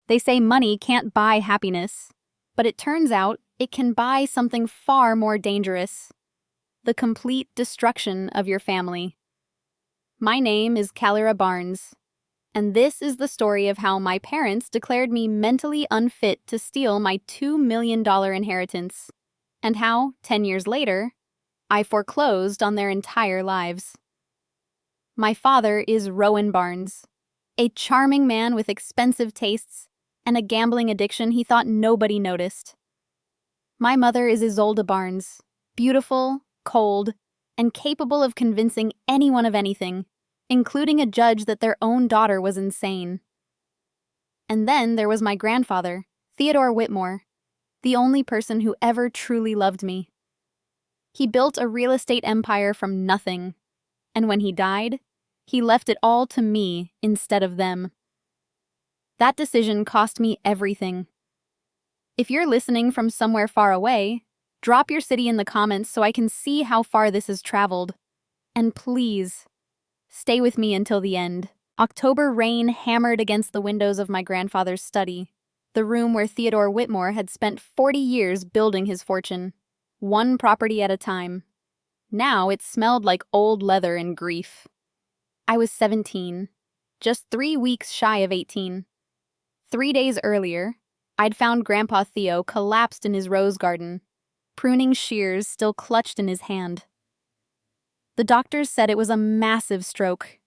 They say money can't buy happiness, but it turns out it can buy something far more dangerous: the complete destruction of your family. My name is Calera Barnes, and this is the story of how my parents declared me mentally unfit to steal my $2 million inheritance, and how, 10 years later, I foreclosed on their entire lives. My father is Rowan Barnes, a charming man with expensive tastes and a gambling addiction he thought nobody noticed. My mother is Isolde Barnes, beautiful, cold, and capable of convincing anyone of anything, including a judge that their own daughter was insane. And then there was my grandfather, Theodore Whitmore, the only person who ever truly loved me. He built a real estate empire from nothing, and when he died, he left it all to me instead of them. That decision cost me everything. If you're listening from somewhere far away, drop your city in the comments so I can see how far this has traveled. And please, stay with me until the end. October rain hammered against the windows of my grandfather's study, the room where Theodore Whitmore had spent 40 years building his fortune, one property at a time. Now it smelled like old leather and grief. I was 17, just 3 weeks shy of 18. 3 days earlier, I'd found Grandpa Theo collapsed in his rose garden, pruning shears still clutched in his hand. The doctors said it was a massive stroke.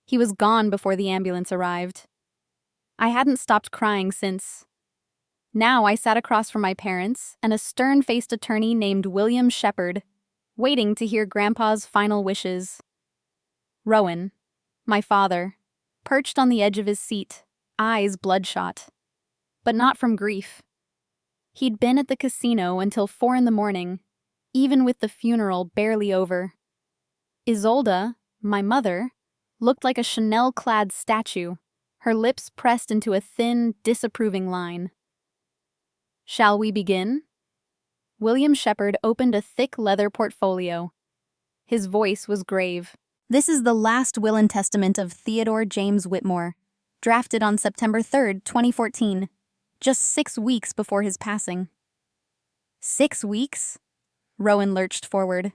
He was gone before the ambulance arrived. I hadn't stopped crying since. Now I sat across from my parents and a stern-faced attorney named William Shepard, waiting to hear Grandpa's final wishes. Rowan, my father, perched on the edge of his seat, eyes bloodshot. But not from grief. He'd been at the casino until 4 a.m, even with the funeral barely over. Isolde, my mother, looked like a Chanel-clad statue, her lips pressed into a thin, disapproving line. Shall we begin? William Shepard opened a thick leather portfolio. His voice was grave. This is the last will and testament of Theodore James Whitmore, drafted on September 3rd, 2014, just 6 weeks before his passing. 6 weeks? Rowan lurched forward.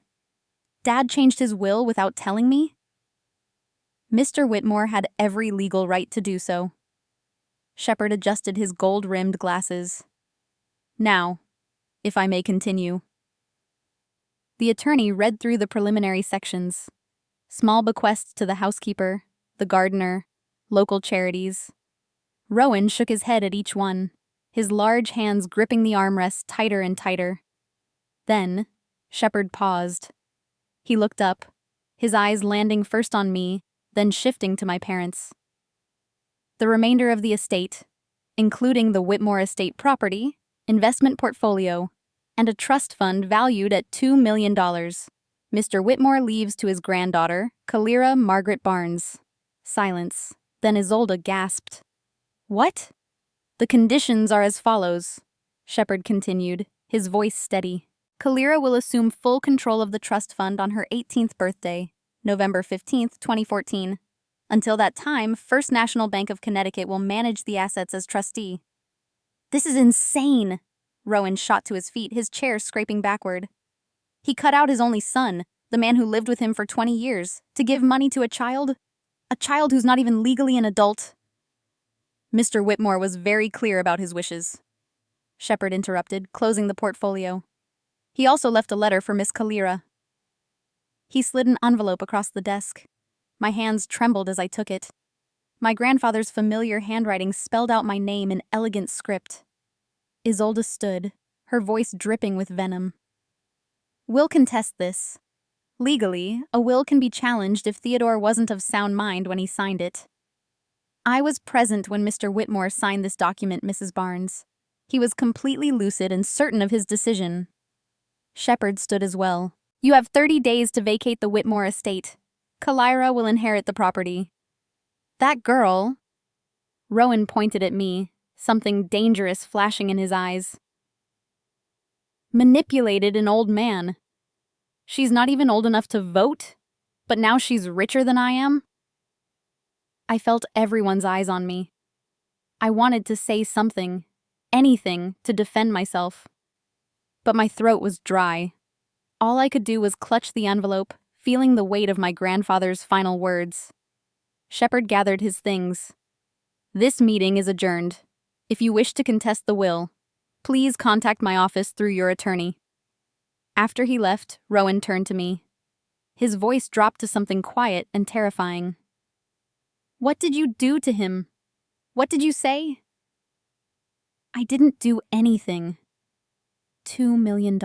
Dad changed his will without telling me? Mr. Whitmore had every legal right to do so. Shepard adjusted his gold-rimmed glasses. Now, if I may continue. The attorney read through the preliminary sections. Small bequests to the housekeeper, the gardener, local charities. Rowan shook his head at each one, his large hands gripping the armrests tighter and tighter. Then, Shepard paused. He looked up, his eyes landing first on me, then shifting to my parents. The remainder of the estate, including the Whitmore estate property, investment portfolio, and a trust fund valued at $2 million, Mr. Whitmore leaves to his granddaughter, Calera Margaret Barnes. Silence. Then Isolde gasped. What? The conditions are as follows, Shepard continued, his voice steady. Calera will assume full control of the trust fund on her 18th birthday, November 15th, 2014. Until that time, First National Bank of Connecticut will manage the assets as trustee. This is insane! Rowan shot to his feet, his chair scraping backward. He cut out his only son, the man who lived with him for 20 years, to give money to a child who's not even legally an adult. Mr. Whitmore was very clear about his wishes. Shepard interrupted, closing the portfolio. He also left a letter for Miss Calera. He slid an envelope across the desk. My hands trembled as I took it. My grandfather's familiar handwriting spelled out my name in elegant script. Isolde stood, her voice dripping with venom. We'll contest this. Legally, a will can be challenged if Theodore wasn't of sound mind when he signed it. I was present when Mr. Whitmore signed this document, Mrs. Barnes. He was completely lucid and certain of his decision. Shepard stood as well. You have 30 days to vacate the Whitmore estate. Calera will inherit the property. That girl... Rowan pointed at me, something dangerous flashing in his eyes. Manipulated an old man. She's not even old enough to vote, but now she's richer than I am? I felt everyone's eyes on me. I wanted to say something, anything, to defend myself. But my throat was dry. All I could do was clutch the envelope, feeling the weight of my grandfather's final words. Shepard gathered his things. This meeting is adjourned. If you wish to contest the will, please contact my office through your attorney. After he left, Rowan turned to me. His voice dropped to something quiet and terrifying. What did you do to him? What did you say? I didn't do anything. $2 million,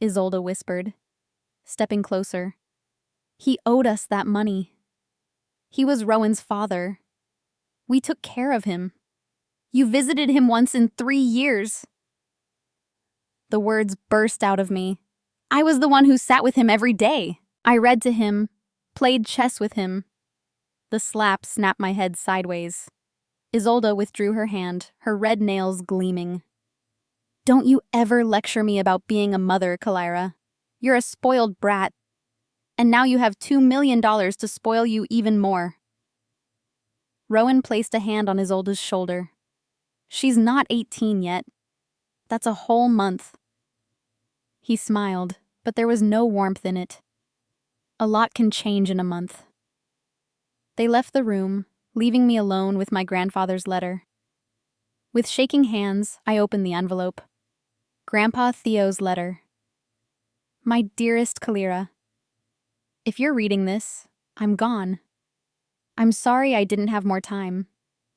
Isolde whispered, stepping closer. He owed us that money. He was Rowan's father. We took care of him. You visited him once in 3 years. The words burst out of me. I was the one who sat with him every day. I read to him, played chess with him. The slap snapped my head sideways. Isolde withdrew her hand, her red nails gleaming. Don't you ever lecture me about being a mother, Kalira. You're a spoiled brat. And now you have $2 million to spoil you even more. Rowan placed a hand on Isolde's shoulder. She's not 18 yet. That's a whole month. He smiled, but there was no warmth in it. A lot can change in a month. They left the room, leaving me alone with my grandfather's letter. With shaking hands, I opened the envelope. Grandpa Theo's letter. My dearest Kalira, if you're reading this, I'm gone. I'm sorry I didn't have more time.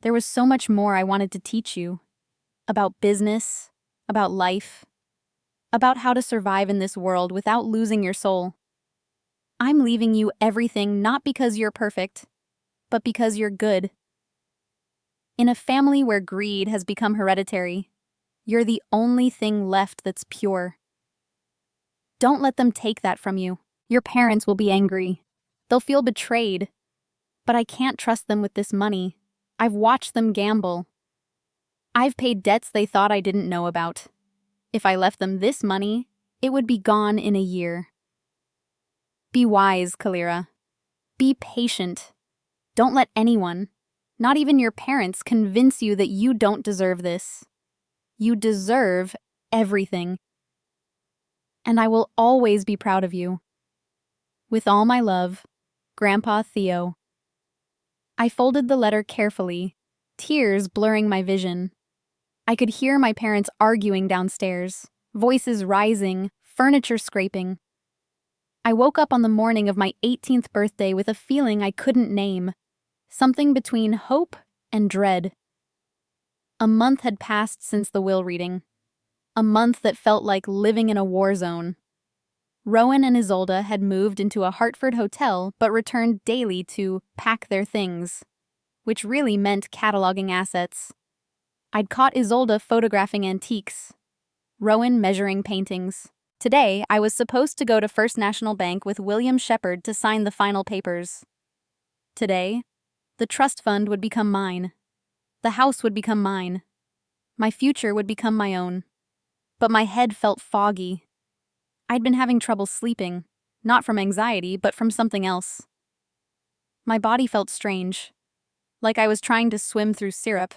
There was so much more I wanted to teach you. About business, about life, about how to survive in this world without losing your soul. I'm leaving you everything not because you're perfect, but because you're good. In a family where greed has become hereditary, you're the only thing left that's pure. Don't let them take that from you. Your parents will be angry. They'll feel betrayed. But I can't trust them with this money. I've watched them gamble. I've paid debts they thought I didn't know about. If I left them this money, it would be gone in a year. Be wise, Kalira. Be patient. Don't let anyone, not even your parents, convince you that you don't deserve this. You deserve everything. And I will always be proud of you. With all my love, Grandpa Theo. I folded the letter carefully, tears blurring my vision. I could hear my parents arguing downstairs, voices rising, furniture scraping. I woke up on the morning of my 18th birthday with a feeling I couldn't name, something between hope and dread. A month had passed since the will reading, a month that felt like living in a war zone. Rowan and Isolde had moved into a Hartford hotel but returned daily to pack their things, which really meant cataloging assets. I'd caught Isolde photographing antiques, Rowan measuring paintings. Today, I was supposed to go to First National Bank with William Shepard to sign the final papers. Today, the trust fund would become mine. The house would become mine. My future would become my own. But my head felt foggy. I'd been having trouble sleeping, not from anxiety, but from something else. My body felt strange, like I was trying to swim through syrup.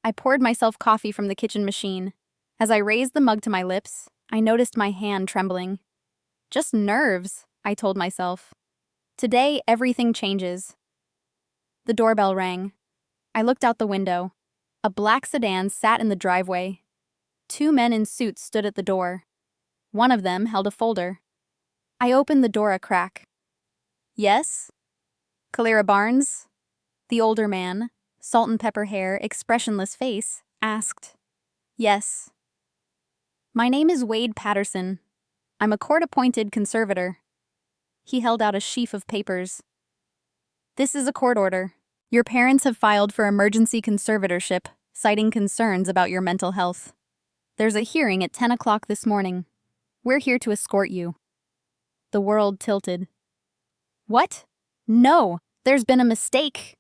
I poured myself coffee from the kitchen machine. As I raised the mug to my lips, I noticed my hand trembling. Just nerves, I told myself. Today, everything changes. The doorbell rang. I looked out the window. A black sedan sat in the driveway. 2 men in suits stood at the door. One of them held a folder. I opened the door a crack. Yes? Kalira Barnes? The older man, salt and pepper hair, expressionless face, asked. Yes. My name is Wade Patterson. I'm a court-appointed conservator. He held out a sheaf of papers. This is a court order. Your parents have filed for emergency conservatorship, citing concerns about your mental health. There's a hearing at 10 o'clock this morning. We're here to escort you. The world tilted. What? No, there's been a mistake.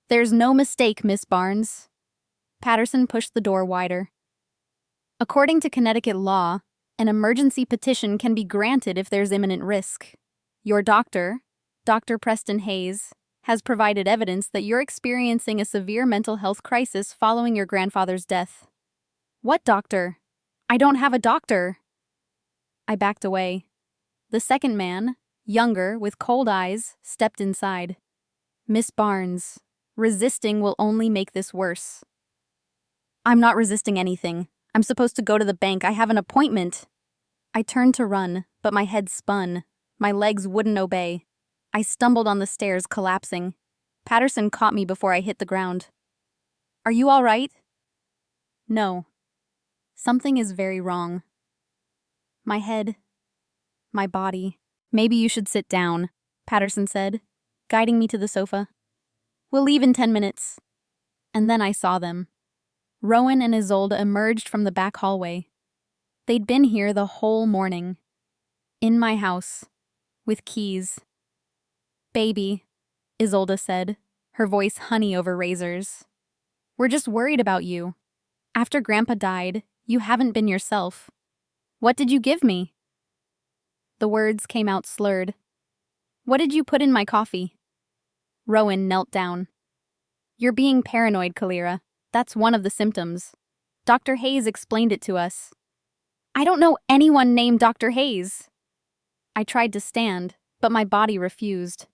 There's no mistake, Miss Barnes. Patterson pushed the door wider. According to Connecticut law, an emergency petition can be granted if there's imminent risk. Your doctor, Dr. Preston Hayes, has provided evidence that you're experiencing a severe mental health crisis following your grandfather's death. What doctor? I don't have a doctor. I backed away. The second man, younger, with cold eyes, stepped inside. Miss Barnes, resisting will only make this worse. I'm not resisting anything. I'm supposed to go to the bank. I have an appointment. I turned to run, but my head spun. My legs wouldn't obey. I stumbled on the stairs, collapsing. Patterson caught me before I hit the ground. Are you all right? No. Something is very wrong. My head. My body. Maybe you should sit down, Patterson said, guiding me to the sofa. We'll leave in 10 minutes. And then I saw them. Rowan and Isolde emerged from the back hallway. They'd been here the whole morning. In my house. With keys. Baby, Isolde said, her voice honey over razors. We're just worried about you. After Grandpa died, you haven't been yourself. What did you give me? The words came out slurred. What did you put in my coffee? Rowan knelt down. You're being paranoid, Kalira. That's one of the symptoms. Dr. Hayes explained it to us. I don't know anyone named Dr. Hayes. I tried to stand, but my body refused.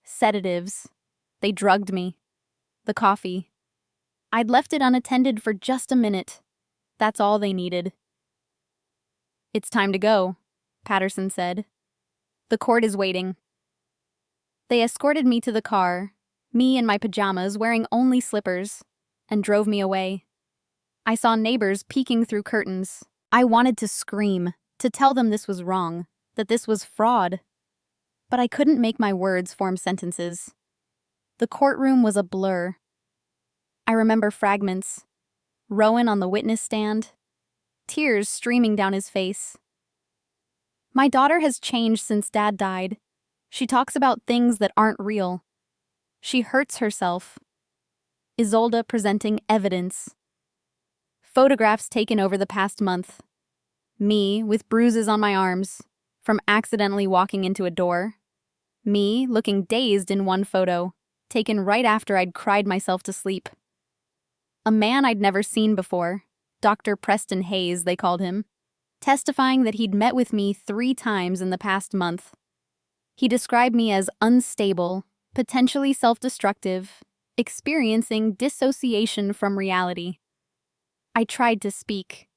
Sedatives. They drugged me. The coffee. I'd left it unattended for just a minute. That's all they needed. It's time to go, Patterson said. The court is waiting. They escorted me to the car, me in my pajamas wearing only slippers, and drove me away. I saw neighbors peeking through curtains. I wanted to scream, to tell them this was wrong, that this was fraud. But I couldn't make my words form sentences. The courtroom was a blur. I remember fragments. Rowan on the witness stand, tears streaming down his face. My daughter has changed since Dad died. She talks about things that aren't real. She hurts herself. Isolde presenting evidence. Photographs taken over the past month. Me with bruises on my arms from accidentally walking into a door. Me looking dazed in one photo, taken right after I'd cried myself to sleep. A man I'd never seen before, Dr. Preston Hayes, they called him, testifying that he'd met with me 3 times in the past month. He described me as unstable, potentially self-destructive, experiencing dissociation from reality. I tried to speak.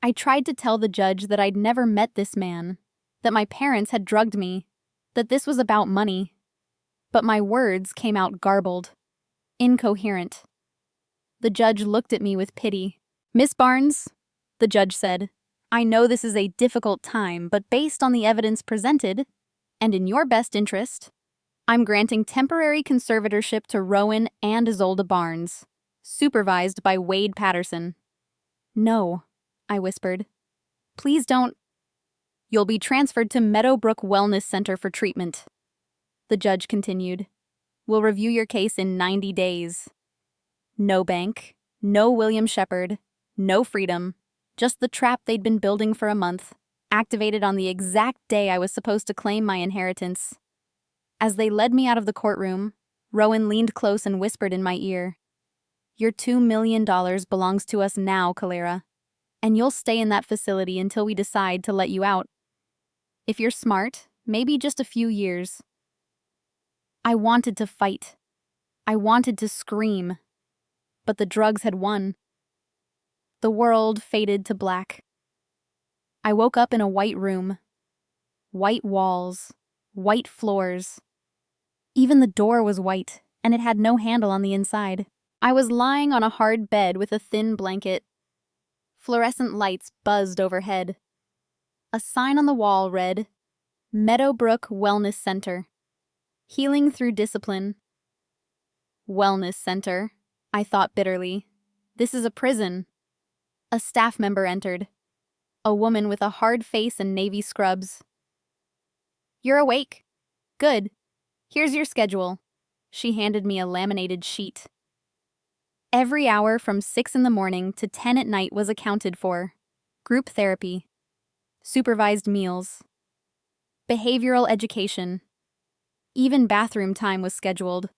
I tried to tell the judge that I'd never met this man, that my parents had drugged me, that this was about money. But my words came out garbled, incoherent. The judge looked at me with pity. Miss Barnes, the judge said, I know this is a difficult time, but based on the evidence presented, and in your best interest, I'm granting temporary conservatorship to Rowan and Isolde Barnes, supervised by Wade Patterson. No, I whispered. Please don't. You'll be transferred to Meadowbrook Wellness Center for treatment. The judge continued. We'll review your case in 90 days. No bank, no William Shepard, no freedom, just the trap they'd been building for a month, activated on the exact day I was supposed to claim my inheritance. As they led me out of the courtroom, Rowan leaned close and whispered in my ear, Your $2 million belongs to us now, Kalira, and you'll stay in that facility until we decide to let you out. If you're smart, maybe just a few years. I wanted to fight. I wanted to scream. But the drugs had won. The world faded to black. I woke up in a white room. White walls. White floors. Even the door was white, and it had no handle on the inside. I was lying on a hard bed with a thin blanket. Fluorescent lights buzzed overhead. A sign on the wall read, Meadowbrook Wellness Center. Healing through discipline. Wellness Center, I thought bitterly. This is a prison. A staff member entered. A woman with a hard face and navy scrubs. You're awake. Good. Here's your schedule. She handed me a laminated sheet. Every hour from 6 in the morning to 10 at night was accounted for. Group therapy. Supervised meals. Behavioral education. Even bathroom time was scheduled.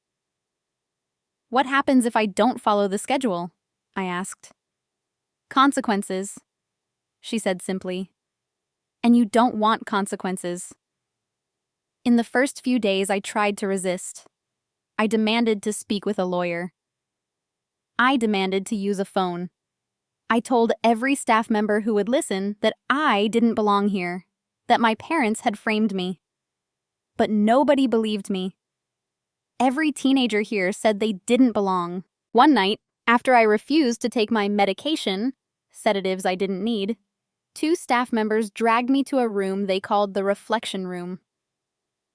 "What happens if I don't follow the schedule?" I asked. "Consequences," she said simply. "And you don't want consequences." In the first few days, I tried to resist. I demanded to speak with a lawyer. I demanded to use a phone. I told every staff member who would listen that I didn't belong here, that my parents had framed me. But nobody believed me. Every teenager here said they didn't belong. One night, after I refused to take my medication, sedatives I didn't need, 2 staff members dragged me to a room they called the reflection room.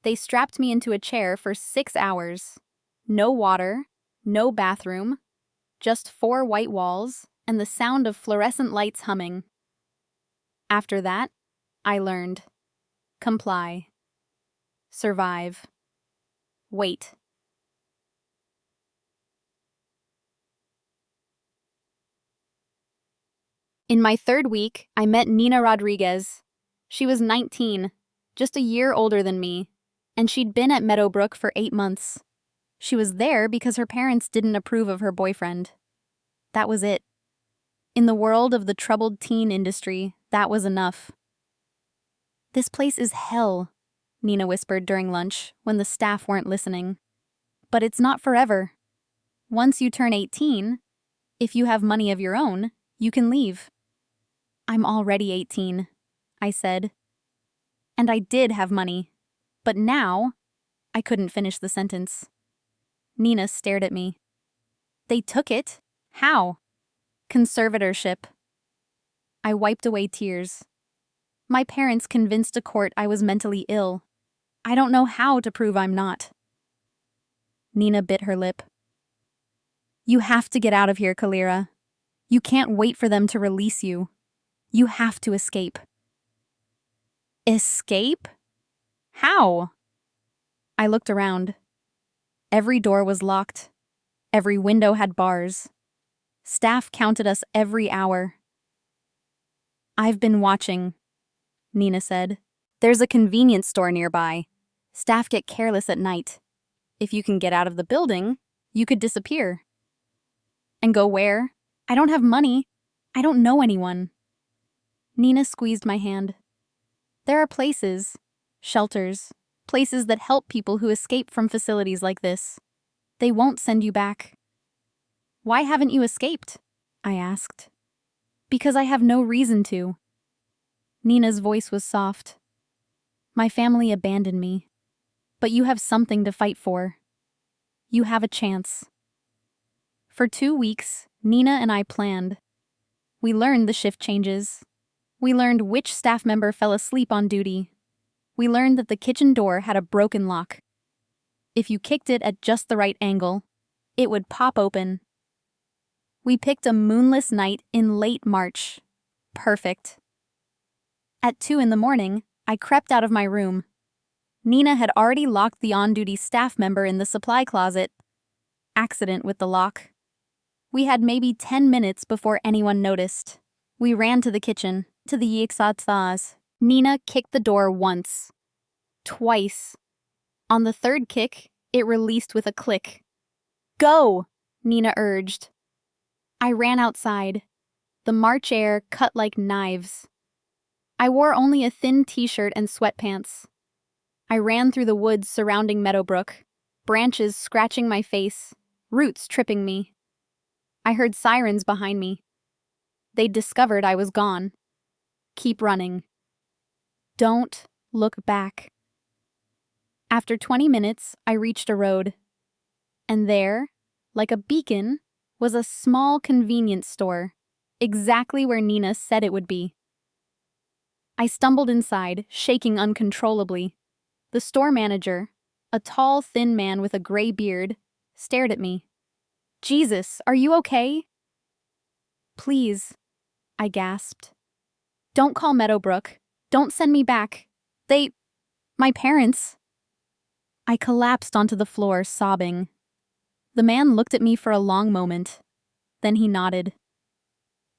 They strapped me into a chair for 6 hours. No water, no bathroom, just 4 white walls and the sound of fluorescent lights humming. After that, I learned. Comply. Survive. Wait. In my 3rd week, I met Nina Rodriguez. She was 19, just a year older than me, and she'd been at Meadowbrook for 8 months. She was there because her parents didn't approve of her boyfriend. That was it. In the world of the troubled teen industry, that was enough. "This place is hell," Nina whispered during lunch when the staff weren't listening. "But it's not forever. Once you turn 18, if you have money of your own, you can leave." "I'm already 18, I said. And I did have money. But now, I couldn't finish the sentence. Nina stared at me. "They took it. How?" "Conservatorship." I wiped away tears. "My parents convinced a court I was mentally ill. I don't know how to prove I'm not." Nina bit her lip. "You have to get out of here, Kalira. You can't wait for them to release you. You have to escape." "Escape? How?" I looked around. Every door was locked. Every window had bars. Staff counted us every hour. "I've been watching," Nina said. "There's a convenience store nearby. Staff get careless at night. If you can get out of the building, you could disappear." "And go where? I don't have money. I don't know anyone." Nina squeezed my hand. "There are places, shelters, places that help people who escape from facilities like this. They won't send you back." "Why haven't you escaped?" I asked. "Because I have no reason to." Nina's voice was soft. "My family abandoned me. But you have something to fight for. You have a chance." For 2 weeks, Nina and I planned. We learned the shift changes. We learned which staff member fell asleep on duty. We learned that the kitchen door had a broken lock. If you kicked it at just the right angle, it would pop open. We picked a moonless night in late March. Perfect. At 2 in the morning, I crept out of my room. Nina had already locked the on-duty staff member in the supply closet. Accident with the lock. We had maybe 10 minutes before anyone noticed. We ran to the kitchen, to the yixatzaz. Nina kicked the door once. Twice. On the 3rd kick, it released with a click. "Go!" Nina urged. I ran outside. The March air cut like knives. I wore only a thin t-shirt and sweatpants. I ran through the woods surrounding Meadowbrook, branches scratching my face, roots tripping me. I heard sirens behind me. They'd discovered I was gone. Keep running. Don't look back. After 20 minutes, I reached a road. And there, like a beacon, was a small convenience store, exactly where Nina said it would be. I stumbled inside, shaking uncontrollably. The store manager, a tall, thin man with a gray beard, stared at me. "Jesus, are you okay?" "Please," I gasped. "Don't call Meadowbrook. Don't send me back. My parents." I collapsed onto the floor, sobbing. The man looked at me for a long moment. Then he nodded.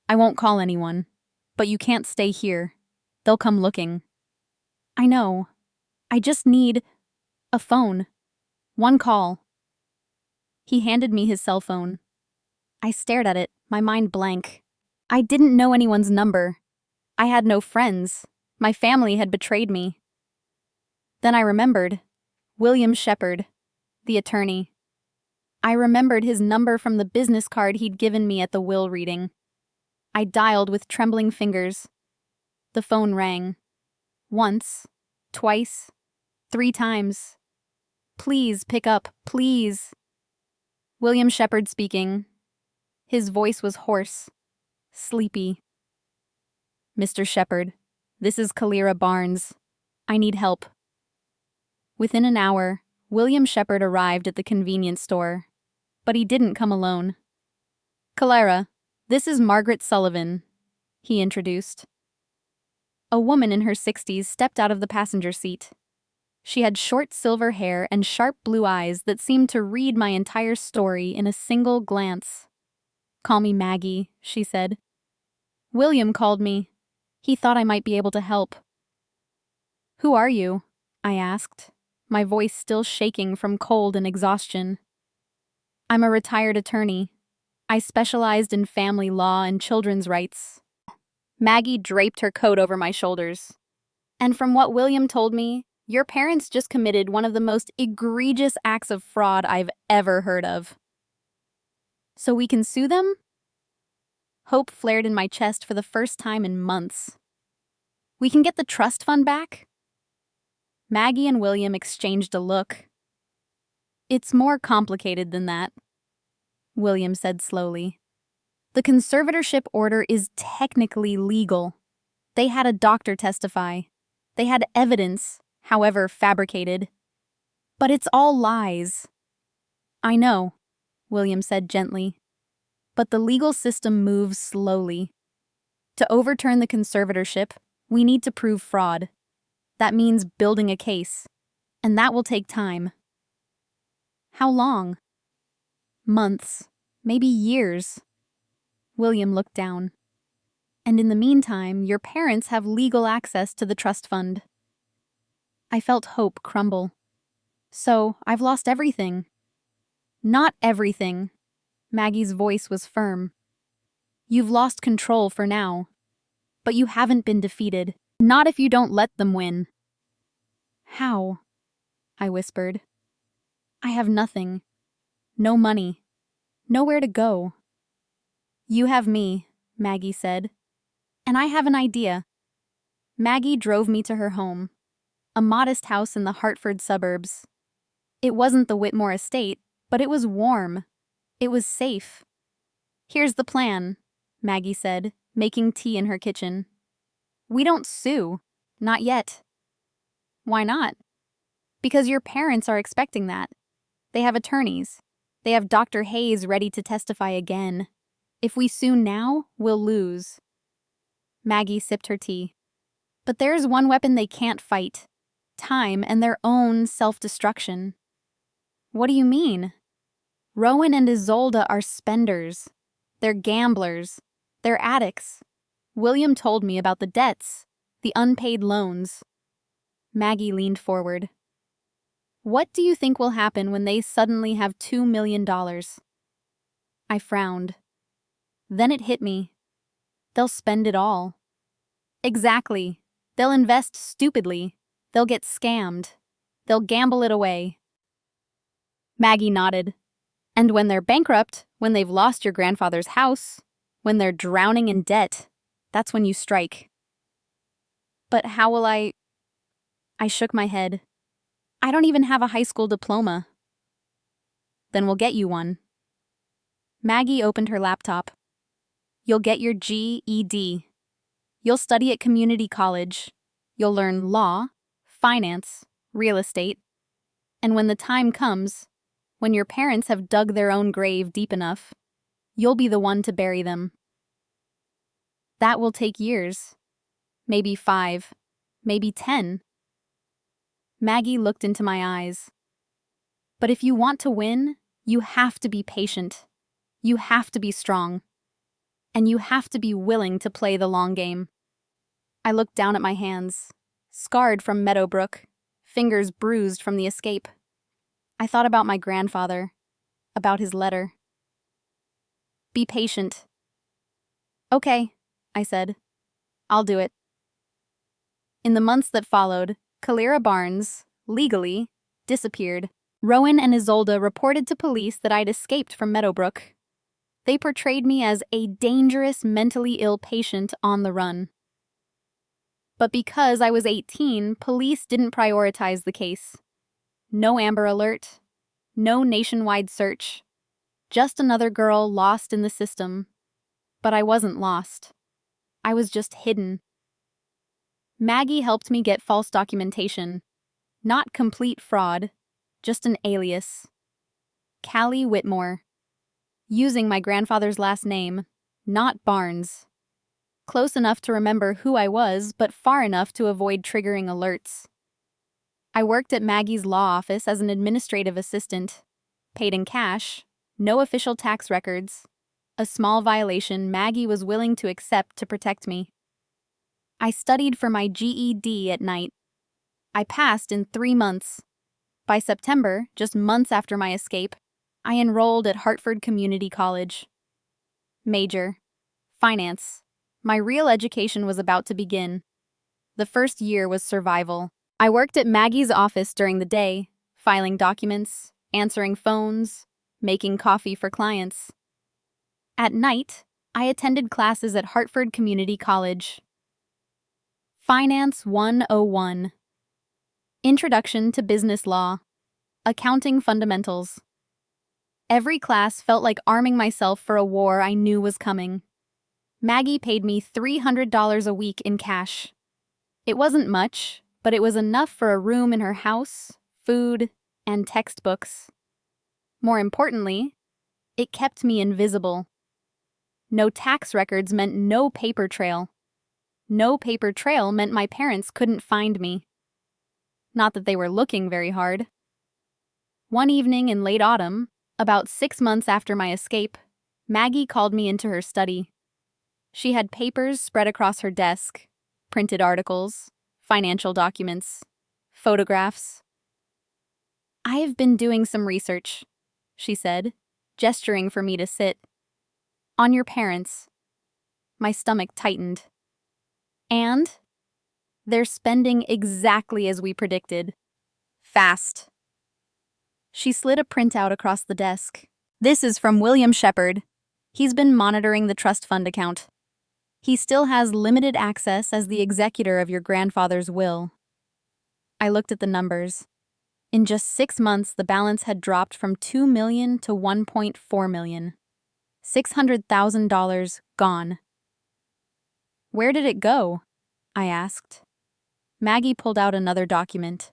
"I won't call anyone, but you can't stay here. They'll come looking." "I know. I just need a phone." One call. He handed me his cell phone. I stared at it, my mind blank. I didn't know anyone's number. I had no friends. My family had betrayed me. Then I remembered. William Shepherd, the attorney. I remembered his number from the business card he'd given me at the will reading. I dialed with trembling fingers. The phone rang. Once, twice, 3 times. Please pick up, please. William Shepherd speaking. His voice was hoarse, sleepy. Mr. Shepherd, this is Kalira Barnes. I need help. Within an hour, William Shepherd arrived at the convenience store, but he didn't come alone. Kalira, this is Margaret Sullivan, he introduced. A woman in her 60s stepped out of the passenger seat. She had short silver hair and sharp blue eyes that seemed to read my entire story in a single glance. Call me Maggie, she said. William called me. He thought I might be able to help. Who are you? I asked, my voice still shaking from cold and exhaustion. I'm a retired attorney. I specialized in family law and children's rights. Maggie draped her coat over my shoulders. And from what William told me, your parents just committed one of the most egregious acts of fraud I've ever heard of. So we can sue them? Hope flared in my chest for the first time in months. We can get the trust fund back? Maggie and William exchanged a look. It's more complicated than that, William said slowly. The conservatorship order is technically legal. They had a doctor testify. They had evidence, however fabricated. But it's all lies. I know, William said gently. But the legal system moves slowly. To overturn the conservatorship, we need to prove fraud. That means building a case. And that will take time. How long? Months, maybe years. William looked down. And in the meantime, your parents have legal access to the trust fund. I felt hope crumble. So, I've lost everything. Not everything. Maggie's voice was firm. You've lost control for now. But you haven't been defeated. Not if you don't let them win. How? I whispered. I have nothing. No money. Nowhere to go. You have me, Maggie said. And I have an idea. Maggie drove me to her home, a modest house in the Hartford suburbs. It wasn't the Whitmore estate, but it was warm. It was safe. Here's the plan, Maggie said, making tea in her kitchen. We don't sue. Not yet. Why not? Because your parents are expecting that. They have attorneys. They have Dr. Hayes ready to testify again. If we sue now, we'll lose. Maggie sipped her tea. But there's one weapon they can't fight. Time and their own self-destruction. What do you mean? Rowan and Isolde are spenders. They're gamblers. They're addicts. William told me about the debts, the unpaid loans. Maggie leaned forward. What do you think will happen when they suddenly have $2 million? I frowned. Then it hit me. They'll spend it all. Exactly. They'll invest stupidly. They'll get scammed. They'll gamble it away. Maggie nodded. And when they're bankrupt, when they've lost your grandfather's house, when they're drowning in debt, that's when you strike. But how will I shook my head. I don't even have a high school diploma. Then we'll get you one. Maggie opened her laptop. You'll get your GED. You'll study at community college. You'll learn law, finance, real estate. And when the time comes, when your parents have dug their own grave deep enough, you'll be the one to bury them. That will take years. Maybe 5, maybe 10. Maggie looked into my eyes. But if you want to win, you have to be patient. You have to be strong. And you have to be willing to play the long game. I looked down at my hands, scarred from Meadowbrook, fingers bruised from the escape. I thought about my grandfather, about his letter. Be patient. Okay, I said. I'll do it. In the months that followed, Kalira Barnes, legally, disappeared. Rowan and Isolde reported to police that I'd escaped from Meadowbrook. They portrayed me as a dangerous, mentally ill patient on the run. But because I was 18, police didn't prioritize the case. No Amber Alert, no nationwide search. Just another girl lost in the system. But I wasn't lost. I was just hidden. Maggie helped me get false documentation. Not complete fraud, just an alias. Callie Whitmore. Using my grandfather's last name, not Barnes. Close enough to remember who I was, but far enough to avoid triggering alerts. I worked at Maggie's law office as an administrative assistant. Paid in cash, no official tax records. A small violation Maggie was willing to accept to protect me. I studied for my GED at night. I passed in 3 months. By September, just months after my escape, I enrolled at Hartford Community College. Major: finance. My real education was about to begin. The first year was survival. I worked at Maggie's office during the day, filing documents, answering phones, making coffee for clients. At night, I attended classes at Hartford Community College. Finance 101. Introduction to Business Law. Accounting Fundamentals. Every class felt like arming myself for a war I knew was coming. Maggie paid me $300 a week in cash. It wasn't much, but it was enough for a room in her house, food, and textbooks. More importantly, it kept me invisible. No tax records meant no paper trail. No paper trail meant my parents couldn't find me. Not that they were looking very hard. One evening in late autumn, about 6 months after my escape, Maggie called me into her study. She had papers spread across her desk, printed articles, financial documents, photographs. "I have been doing some research," she said, gesturing for me to sit. "On your parents." My stomach tightened. "And?" "They're spending exactly as we predicted. Fast." She slid a printout across the desk. "This is from William Shepard. He's been monitoring the trust fund account. He still has limited access as the executor of your grandfather's will." I looked at the numbers. In just 6 months, the balance had dropped from $2 million to $1.4 million. $600,000 gone. "Where did it go?" I asked. Maggie pulled out another document.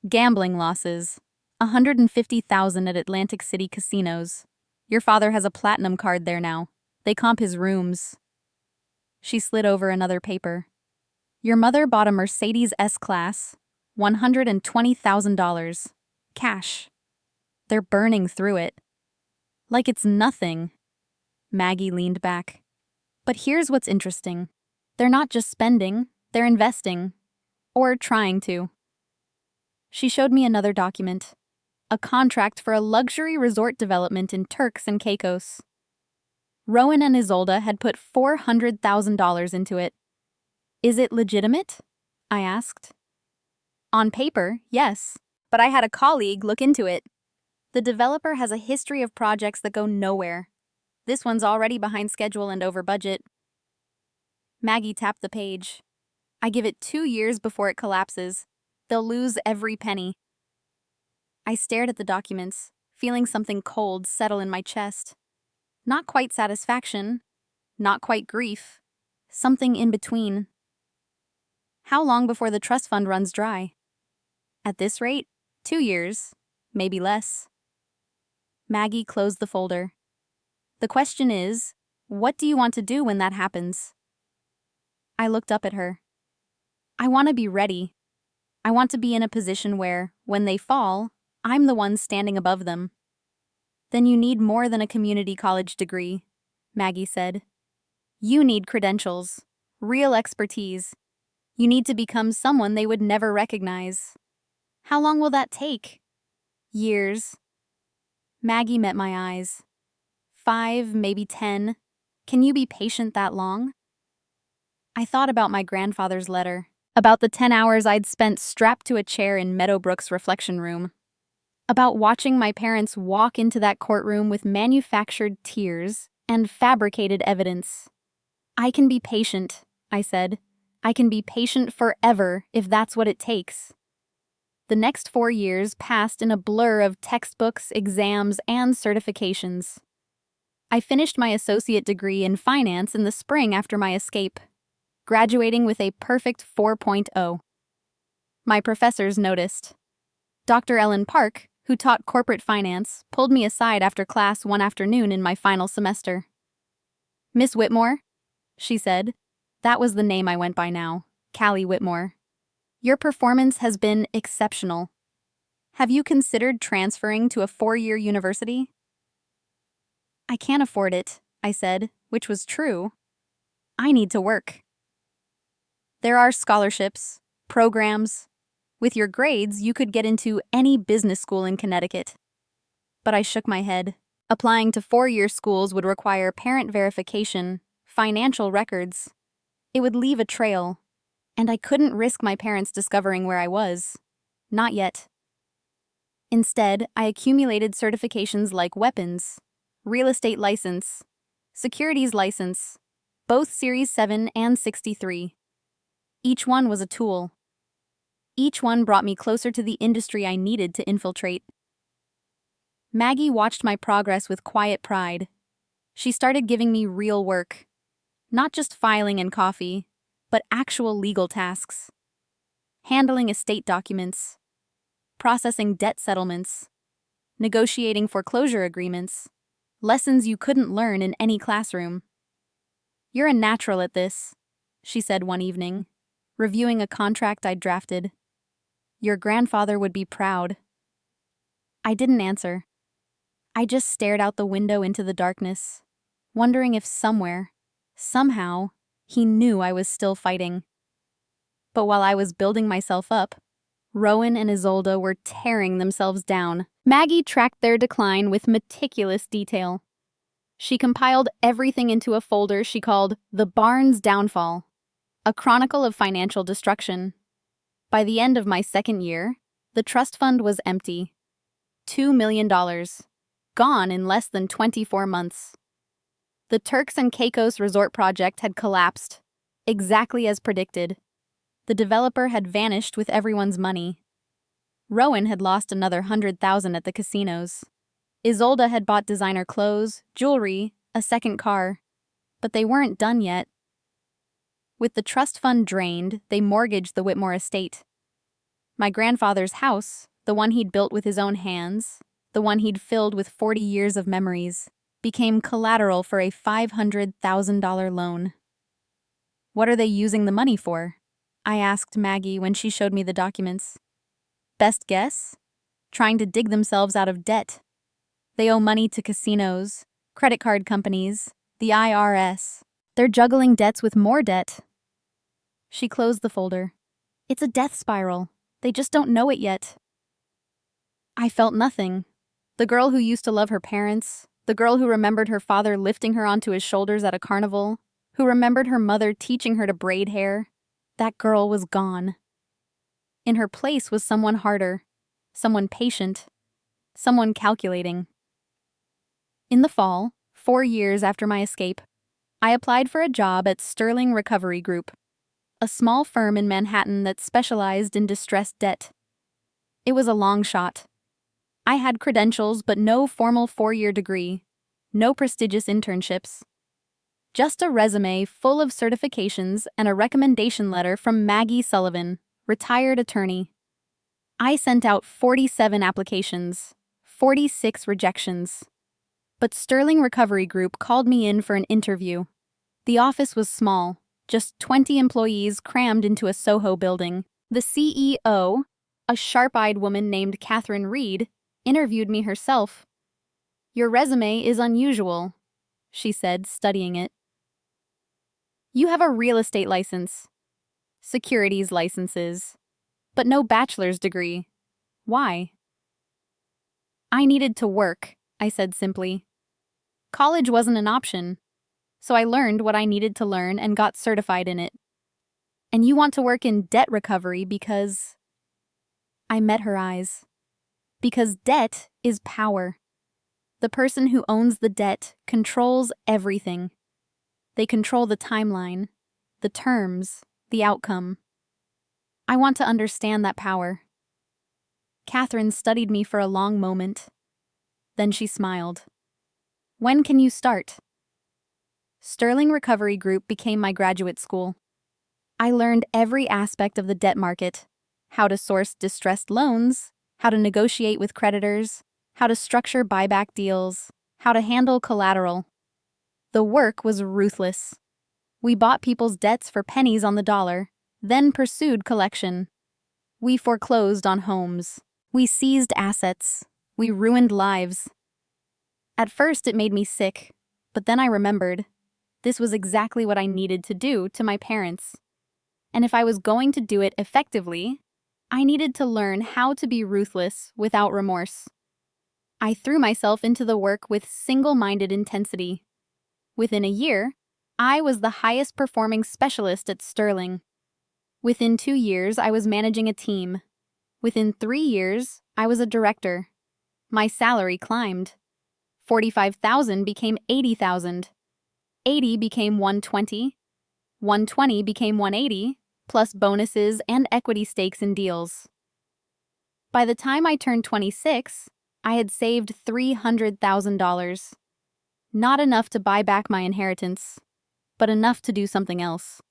"Gambling losses. $150,000 at Atlantic City casinos. Your father has a platinum card there now. They comp his rooms." She slid over another paper. "Your mother bought a Mercedes S-Class. $120,000. Cash. They're burning through it. Like it's nothing." Maggie leaned back. "But here's what's interesting. They're not just spending, they're investing. Or trying to." She showed me another document. A contract for a luxury resort development in Turks and Caicos. Rowan and Isolde had put $400,000 into it. "Is it legitimate?" I asked. "On paper, yes, but I had a colleague look into it. The developer has a history of projects that go nowhere. This one's already behind schedule and over budget." Maggie tapped the page. "I give it 2 years before it collapses. They'll lose every penny." I stared at the documents, feeling something cold settle in my chest. Not quite satisfaction, not quite grief, something in between. How long before the trust fund runs dry? At this rate, 2 years, maybe less. Maggie closed the folder. "The question is, what do you want to do when that happens?" I looked up at her. "I want to be ready. I want to be in a position where, when they fall, I'm the one standing above them." "Then you need more than a community college degree," Maggie said. "You need credentials, real expertise. You need to become someone they would never recognize." "How long will that take?" Years. Maggie met my eyes. 5, maybe 10. Can you be patient that long? I thought about my grandfather's letter, about the 10 hours I'd spent strapped to a chair in Meadowbrook's reflection room, about watching my parents walk into that courtroom with manufactured tears and fabricated evidence. I can be patient, I said. I can be patient forever if that's what it takes. The next 4 years passed in a blur of textbooks, exams, and certifications. I finished my associate degree in finance in the spring after my escape, graduating with a perfect 4.0. My professors noticed. Dr. Ellen Park, who taught corporate finance, pulled me aside after class one afternoon in my final semester. "Miss Whitmore," she said. That was the name I went by now, Callie Whitmore. "Your performance has been exceptional. Have you considered transferring to a 4-year university?" "I can't afford it," I said, which was true. "I need to work." "There are scholarships, programs. With your grades, you could get into any business school in Connecticut." But I shook my head. Applying to 4-year schools would require parent verification, financial records. It would leave a trail, and I couldn't risk my parents discovering where I was. Not yet. Instead, I accumulated certifications like weapons, real estate license, securities license, both Series 7 and 63. Each one was a tool. Each one brought me closer to the industry I needed to infiltrate. Maggie watched my progress with quiet pride. She started giving me real work. Not just filing and coffee, but actual legal tasks. Handling estate documents, processing debt settlements, negotiating foreclosure agreements, lessons you couldn't learn in any classroom. "You're a natural at this," she said one evening, reviewing a contract I'd drafted. "Your grandfather would be proud." I didn't answer. I just stared out the window into the darkness, wondering if somewhere, somehow, he knew I was still fighting. But while I was building myself up, Rowan and Isolde were tearing themselves down. Maggie tracked their decline with meticulous detail. She compiled everything into a folder she called The Barnes Downfall, a chronicle of financial destruction. By the end of my second year, the trust fund was empty. $2 million. Gone in less than 24 months. The Turks and Caicos resort project had collapsed, exactly as predicted. The developer had vanished with everyone's money. Rowan had lost another 100,000 at the casinos. Isolde had bought designer clothes, jewelry, a second car. But they weren't done yet. With the trust fund drained, they mortgaged the Whitmore estate. My grandfather's house, the one he'd built with his own hands, the one he'd filled with 40 years of memories, became collateral for a $500,000 loan. "What are they using the money for?" I asked Maggie when she showed me the documents. "Best guess? Trying to dig themselves out of debt. They owe money to casinos, credit card companies, the IRS. They're juggling debts with more debt." She closed the folder. "It's a death spiral. They just don't know it yet." I felt nothing. The girl who used to love her parents, the girl who remembered her father lifting her onto his shoulders at a carnival, who remembered her mother teaching her to braid hair, that girl was gone. In her place was someone harder, someone patient, someone calculating. In the fall, 4 years after my escape, I applied for a job at Sterling Recovery Group, a small firm in Manhattan that specialized in distressed debt. It was a long shot. I had credentials but no formal 4-year degree, no prestigious internships. Just a resume full of certifications and a recommendation letter from Maggie Sullivan, retired attorney. I sent out 47 applications, 46 rejections. But Sterling Recovery Group called me in for an interview. The office was small, just 20 employees crammed into a Soho building. The CEO, a sharp-eyed woman named Catherine Reed, interviewed me herself. "Your resume is unusual," she said, studying it. "You have a real estate license, securities licenses, but no bachelor's degree. Why?" I needed to work, I said simply. College wasn't an option, so I learned what I needed to learn and got certified in it. And you want to work in debt recovery because… I met her eyes. Because debt is power. The person who owns the debt controls everything. They control the timeline, the terms, the outcome. I want to understand that power. Catherine studied me for a long moment. Then she smiled. When can you start? Sterling Recovery Group became my graduate school. I learned every aspect of the debt market: how to source distressed loans, how to negotiate with creditors, how to structure buyback deals, how to handle collateral. The work was ruthless. We bought people's debts for pennies on the dollar, then pursued collection. We foreclosed on homes. We seized assets. We ruined lives. At first, it made me sick, but then I remembered. This was exactly what I needed to do to my parents. And if I was going to do it effectively, I needed to learn how to be ruthless without remorse. I threw myself into the work with single-minded intensity. Within a year, I was the highest performing specialist at Sterling. Within 2 years, I was managing a team. Within 3 years, I was a director. My salary climbed. 45,000 became 80,000. 80 became 120. 120 became 180, plus bonuses and equity stakes in deals. By the time I turned 26, I had saved $300,000. Not enough to buy back my inheritance, but enough to do something else.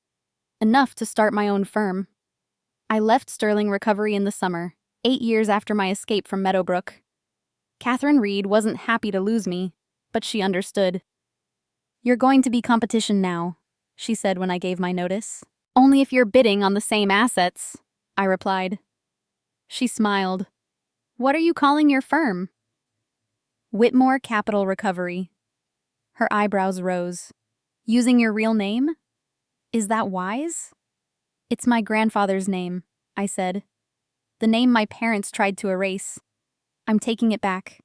Enough to start my own firm. I left Sterling Recovery in the summer, 8 years after my escape from Meadowbrook. Catherine Reed wasn't happy to lose me, but she understood. You're going to be competition now, she said when I gave my notice. Only if you're bidding on the same assets, I replied. She smiled. What are you calling your firm? Whitmore Capital Recovery. Her eyebrows rose. Using your real name? Is that wise? It's my grandfather's name, I said. The name my parents tried to erase. I'm taking it back.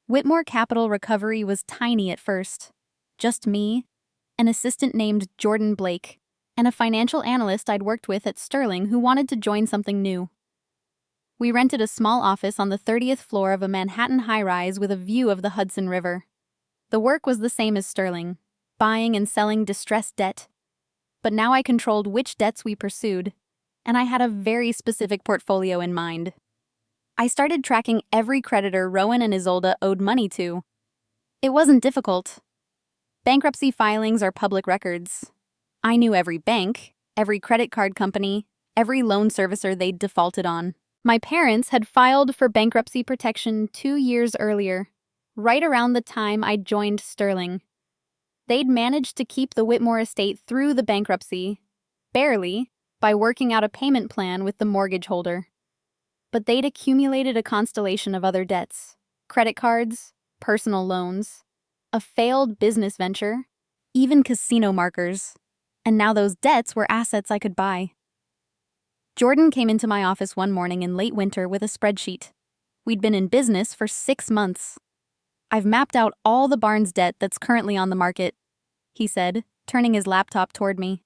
Whitmore Capital Recovery was tiny at first. Just me, an assistant named Jordan Blake, and a financial analyst I'd worked with at Sterling who wanted to join something new. We rented a small office on the 30th floor of a Manhattan high-rise with a view of the Hudson River. The work was the same as Sterling, buying and selling distressed debt. But now I controlled which debts we pursued, and I had a very specific portfolio in mind. I started tracking every creditor Rowan and Isolde owed money to. It wasn't difficult. Bankruptcy filings are public records. I knew every bank, every credit card company, every loan servicer they'd defaulted on. My parents had filed for bankruptcy protection 2 years earlier, right around the time I joined Sterling. They'd managed to keep the Whitmore estate through the bankruptcy, barely, by working out a payment plan with the mortgage holder. But they'd accumulated a constellation of other debts: credit cards, personal loans, a failed business venture, even casino markers. And now those debts were assets I could buy. Jordan came into my office one morning in late winter with a spreadsheet. We'd been in business for 6 months. I've mapped out all the Barnes debt that's currently on the market, he said, turning his laptop toward me.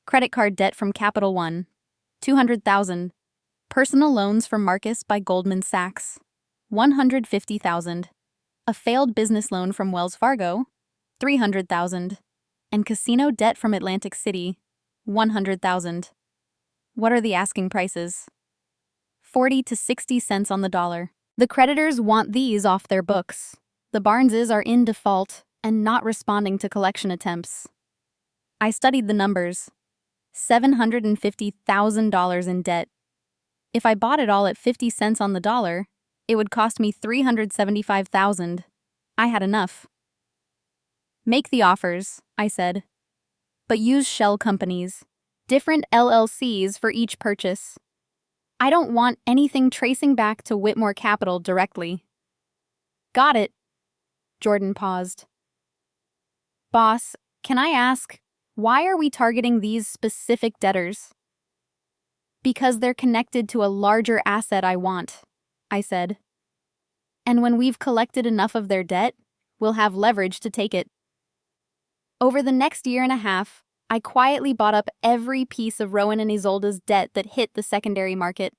Credit card debt from Capital One, $200,000. Personal loans from Marcus by Goldman Sachs, $150,000. A failed business loan from Wells Fargo, $300,000. And casino debt from Atlantic City, $100,000. What are the asking prices? 40 to 60 cents on the dollar. The creditors want these off their books. The Barneses are in default and not responding to collection attempts. I studied the numbers. $750,000 in debt. If I bought it all at 50 cents on the dollar, it would cost me $375,000. I had enough. Make the offers, I said. But use shell companies, different LLCs for each purchase. I don't want anything tracing back to Whitmore Capital directly. Got it. Jordan paused. Boss, can I ask, why are we targeting these specific debtors? Because they're connected to a larger asset I want, I said. And when we've collected enough of their debt, we'll have leverage to take it. Over the next year and a half, I quietly bought up every piece of Rowan and Isolde's debt that hit the secondary market.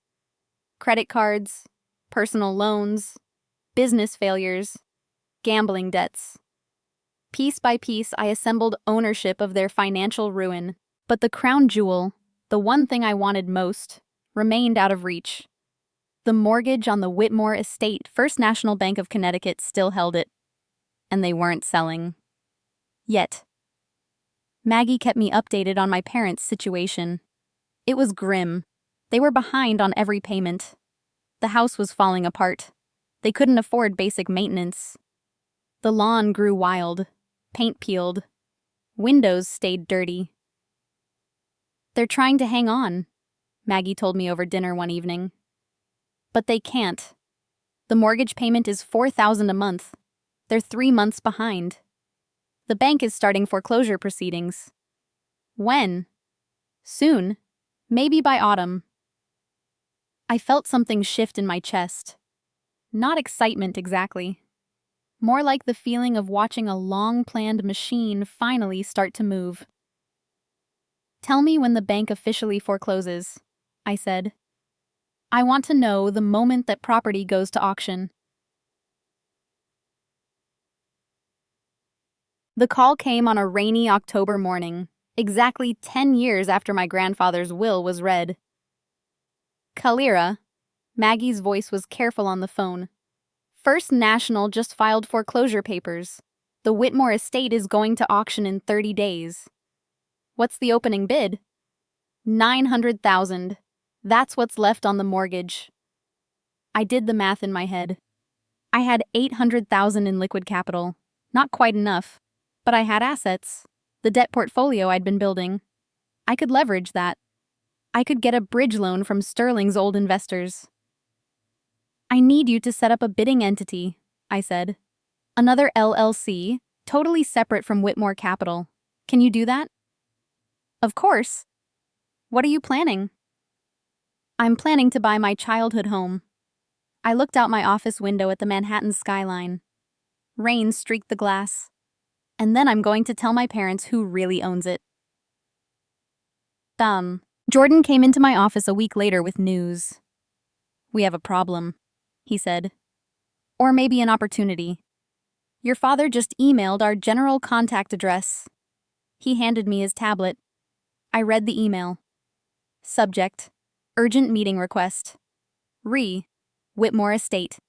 Credit cards, personal loans, business failures, gambling debts. Piece by piece, I assembled ownership of their financial ruin. But the crown jewel, the one thing I wanted most, remained out of reach. The mortgage on the Whitmore estate, First National Bank of Connecticut still held it. And they weren't selling. Yet. Maggie kept me updated on my parents' situation. It was grim. They were behind on every payment. The house was falling apart. They couldn't afford basic maintenance. The lawn grew wild, paint peeled. Windows stayed dirty. They're trying to hang on, Maggie told me over dinner one evening. But they can't. The mortgage payment is $4,000 a month. They're 3 months behind. The bank is starting foreclosure proceedings. When? Soon. Maybe by autumn. I felt something shift in my chest. Not excitement exactly. More like the feeling of watching a long-planned machine finally start to move. Tell me when the bank officially forecloses, I said. I want to know the moment that property goes to auction. The call came on a rainy October morning, exactly 10 years after my grandfather's will was read. Kalira, Maggie's voice was careful on the phone. First National just filed foreclosure papers. The Whitmore estate is going to auction in 30 days. What's the opening bid? $900,000. That's what's left on the mortgage. I did the math in my head. I had $800,000 in liquid capital. Not quite enough, but I had assets. The debt portfolio I'd been building. I could leverage that. I could get a bridge loan from Sterling's old investors. I need you to set up a bidding entity, I said. Another LLC, totally separate from Whitmore Capital. Can you do that? Of course. What are you planning? I'm planning to buy my childhood home. I looked out my office window at the Manhattan skyline. Rain streaked the glass. And then I'm going to tell my parents who really owns it. Jordan came into my office a week later with news. We have a problem, he said. Or maybe an opportunity. Your father just emailed our general contact address. He handed me his tablet. I read the email. Subject: Urgent meeting request. Whitmore Estate.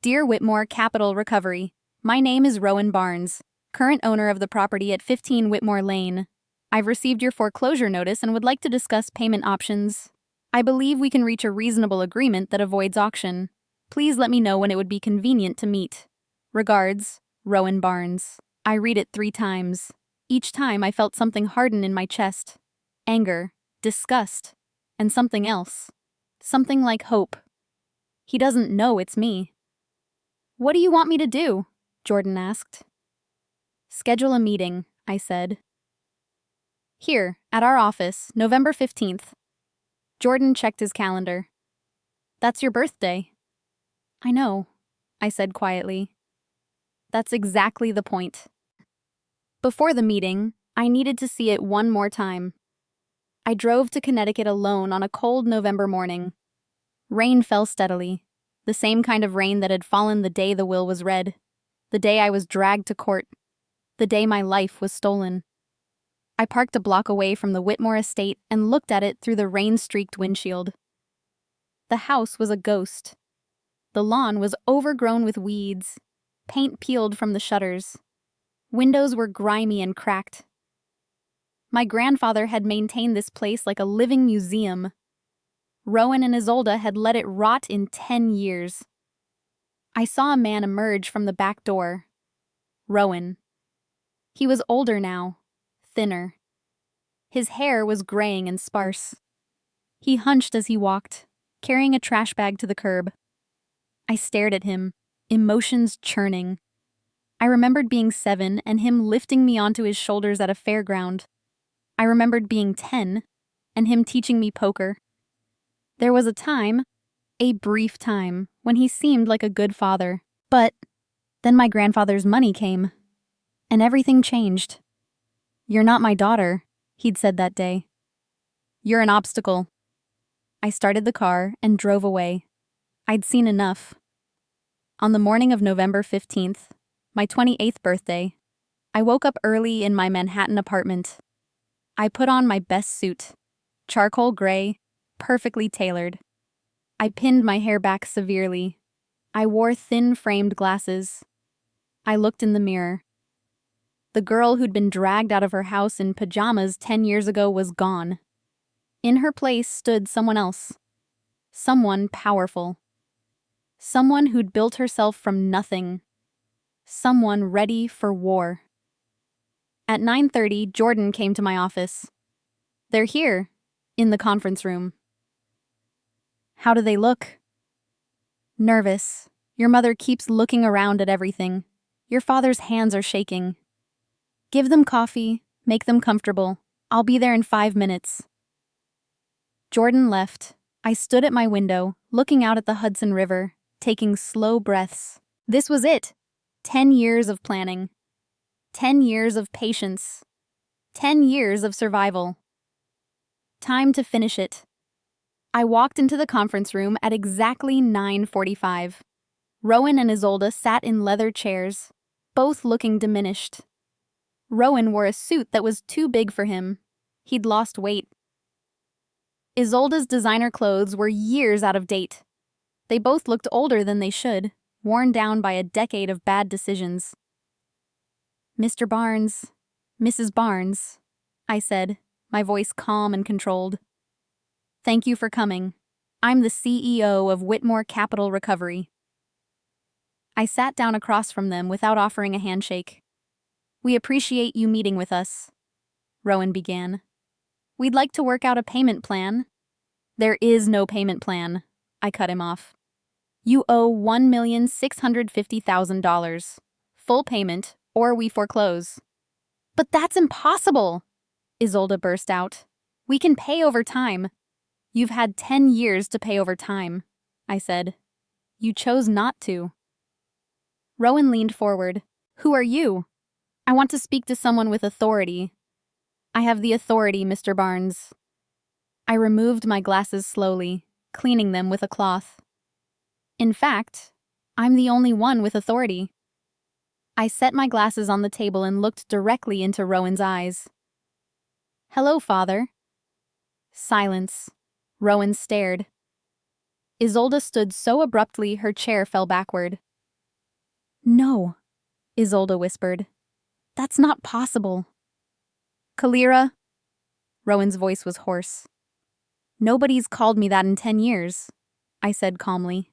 Dear Whitmore Capital Recovery, my name is Rowan Barnes, current owner of the property at 15 Whitmore Lane. I've received your foreclosure notice and would like to discuss payment options. I believe we can reach a reasonable agreement that avoids auction. Please let me know when it would be convenient to meet. Regards, Rowan Barnes. I read it 3 times. Each time I felt something harden in my chest. Anger, disgust, and something else. Something like hope. He doesn't know it's me. What do you want me to do? Jordan asked. Schedule a meeting, I said. Here, at our office, November 15th. Jordan checked his calendar. That's your birthday. I know, I said quietly. That's exactly the point. Before the meeting, I needed to see it one more time. I drove to Connecticut alone on a cold November morning. Rain fell steadily, the same kind of rain that had fallen the day the will was read, the day I was dragged to court, the day my life was stolen. I parked a block away from the Whitmore estate and looked at it through the rain-streaked windshield. The house was a ghost. The lawn was overgrown with weeds, paint peeled from the shutters. Windows were grimy and cracked. My grandfather had maintained this place like a living museum. Rowan and Isolde had let it rot in 10 years. I saw a man emerge from the back door. Rowan. He was older now, thinner. His hair was graying and sparse. He hunched as he walked, carrying a trash bag to the curb. I stared at him, emotions churning. I remembered being 7 and him lifting me onto his shoulders at a fairground. I remembered being 10 and him teaching me poker. There was a time, a brief time, when he seemed like a good father. But then my grandfather's money came, and everything changed. "You're not my daughter," he'd said that day. "You're an obstacle." I started the car and drove away. I'd seen enough. On the morning of November 15th, my 28th birthday, I woke up early in my Manhattan apartment. I put on my best suit, charcoal gray, perfectly tailored. I pinned my hair back severely. I wore thin framed glasses. I looked in the mirror. The girl who'd been dragged out of her house in pajamas 10 years ago was gone. In her place stood someone else. Someone powerful. Someone who'd built herself from nothing. Someone ready for war. At 9:30, Jordan came to my office. "They're here, in the conference room." "How do they look?" "Nervous. Your mother keeps looking around at everything. Your father's hands are shaking." "Give them coffee, make them comfortable. I'll be there in 5 minutes." Jordan left. I stood at my window, looking out at the Hudson River, taking slow breaths. This was it. 10 years of planning. 10 years of patience. 10 years of survival. Time to finish it. I walked into the conference room at exactly 9:45. Rowan and Isolde sat in leather chairs, both looking diminished. Rowan wore a suit that was too big for him. He'd lost weight. Isolde's designer clothes were years out of date. They both looked older than they should, worn down by a decade of bad decisions. "Mr. Barnes, Mrs. Barnes," I said, my voice calm and controlled. "Thank you for coming. I'm the CEO of Whitmore Capital Recovery." I sat down across from them without offering a handshake. "We appreciate you meeting with us," Rowan began. "We'd like to work out a payment plan." "There is no payment plan," I cut him off. "You owe $1,650,000. Full payment, or we foreclose." "But that's impossible!" Isolde burst out. "We can pay over time." "You've had 10 years to pay over time," I said. "You chose not to." Rowan leaned forward. "Who are you?" "I want to speak to someone with authority." "I have the authority, Mr. Barnes." I removed my glasses slowly, cleaning them with a cloth. "In fact, I'm the only one with authority." I set my glasses on the table and looked directly into Rowan's eyes. "Hello, Father." Silence. Rowan stared. Isolde stood so abruptly her chair fell backward. "No," Isolde whispered. "That's not possible." "Kalira?" Rowan's voice was hoarse. "Nobody's called me that in 10 years, I said calmly.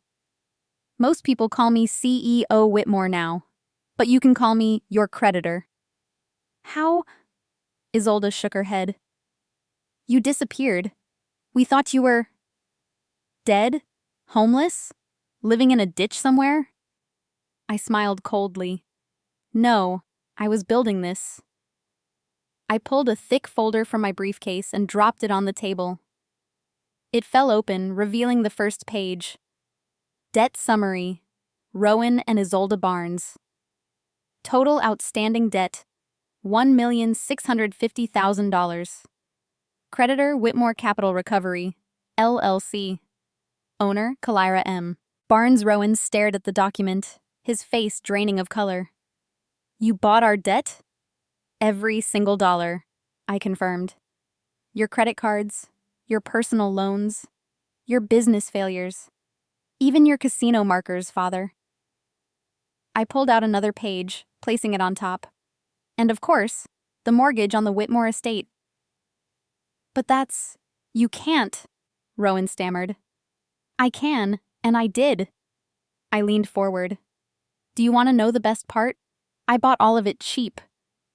"Most people call me CEO Whitmore now, but you can call me your creditor." "How?" Isolde shook her head. "You disappeared. We thought you were dead, homeless, living in a ditch somewhere." I smiled coldly. "No, I was building this." I pulled a thick folder from my briefcase and dropped it on the table. It fell open, revealing the first page. Debt summary. Rowan and Isolde Barnes. Total outstanding debt, $1,650,000. Creditor Whitmore Capital Recovery, LLC. Owner Kalira M. Barnes Rowan stared at the document, his face draining of color. "You bought our debt?" "Every single dollar," I confirmed. "Your credit cards, your personal loans, your business failures, even your casino markers, Father." I pulled out another page, placing it on top. "And of course, the mortgage on the Whitmore estate." "But that's... you can't," Rowan stammered. "I can, and I did." I leaned forward. "Do you want to know the best part? I bought all of it cheap.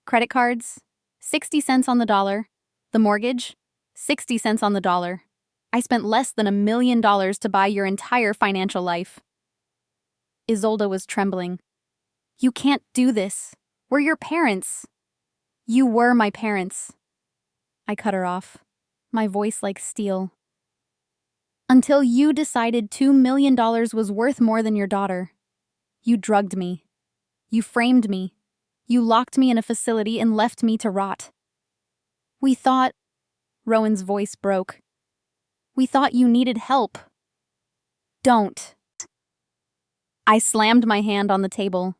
Credit cards, 60 cents on the dollar. The mortgage, 60 cents on the dollar. I spent less than $1 million to buy your entire financial life." Isolde was trembling. "You can't do this. We're your parents." "You were my parents." I cut her off, my voice like steel. Until you decided $2 million was worth more than your daughter. You drugged me. You framed me. You locked me in a facility and left me to rot. We thought, Rowan's voice broke. We thought you needed help. Don't. I slammed my hand on the table.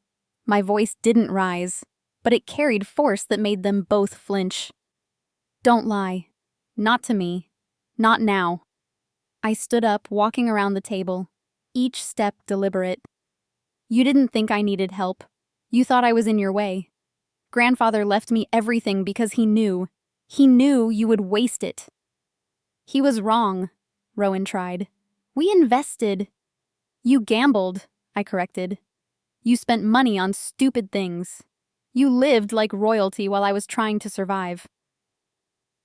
My voice didn't rise, but it carried force that made them both flinch. Don't lie. Not to me. Not now. I stood up, walking around the table, each step deliberate. You didn't think I needed help. You thought I was in your way. Grandfather left me everything because he knew. He knew you would waste it. He was wrong, Rowan tried. We invested. You gambled, I corrected. You spent money on stupid things. You lived like royalty while I was trying to survive.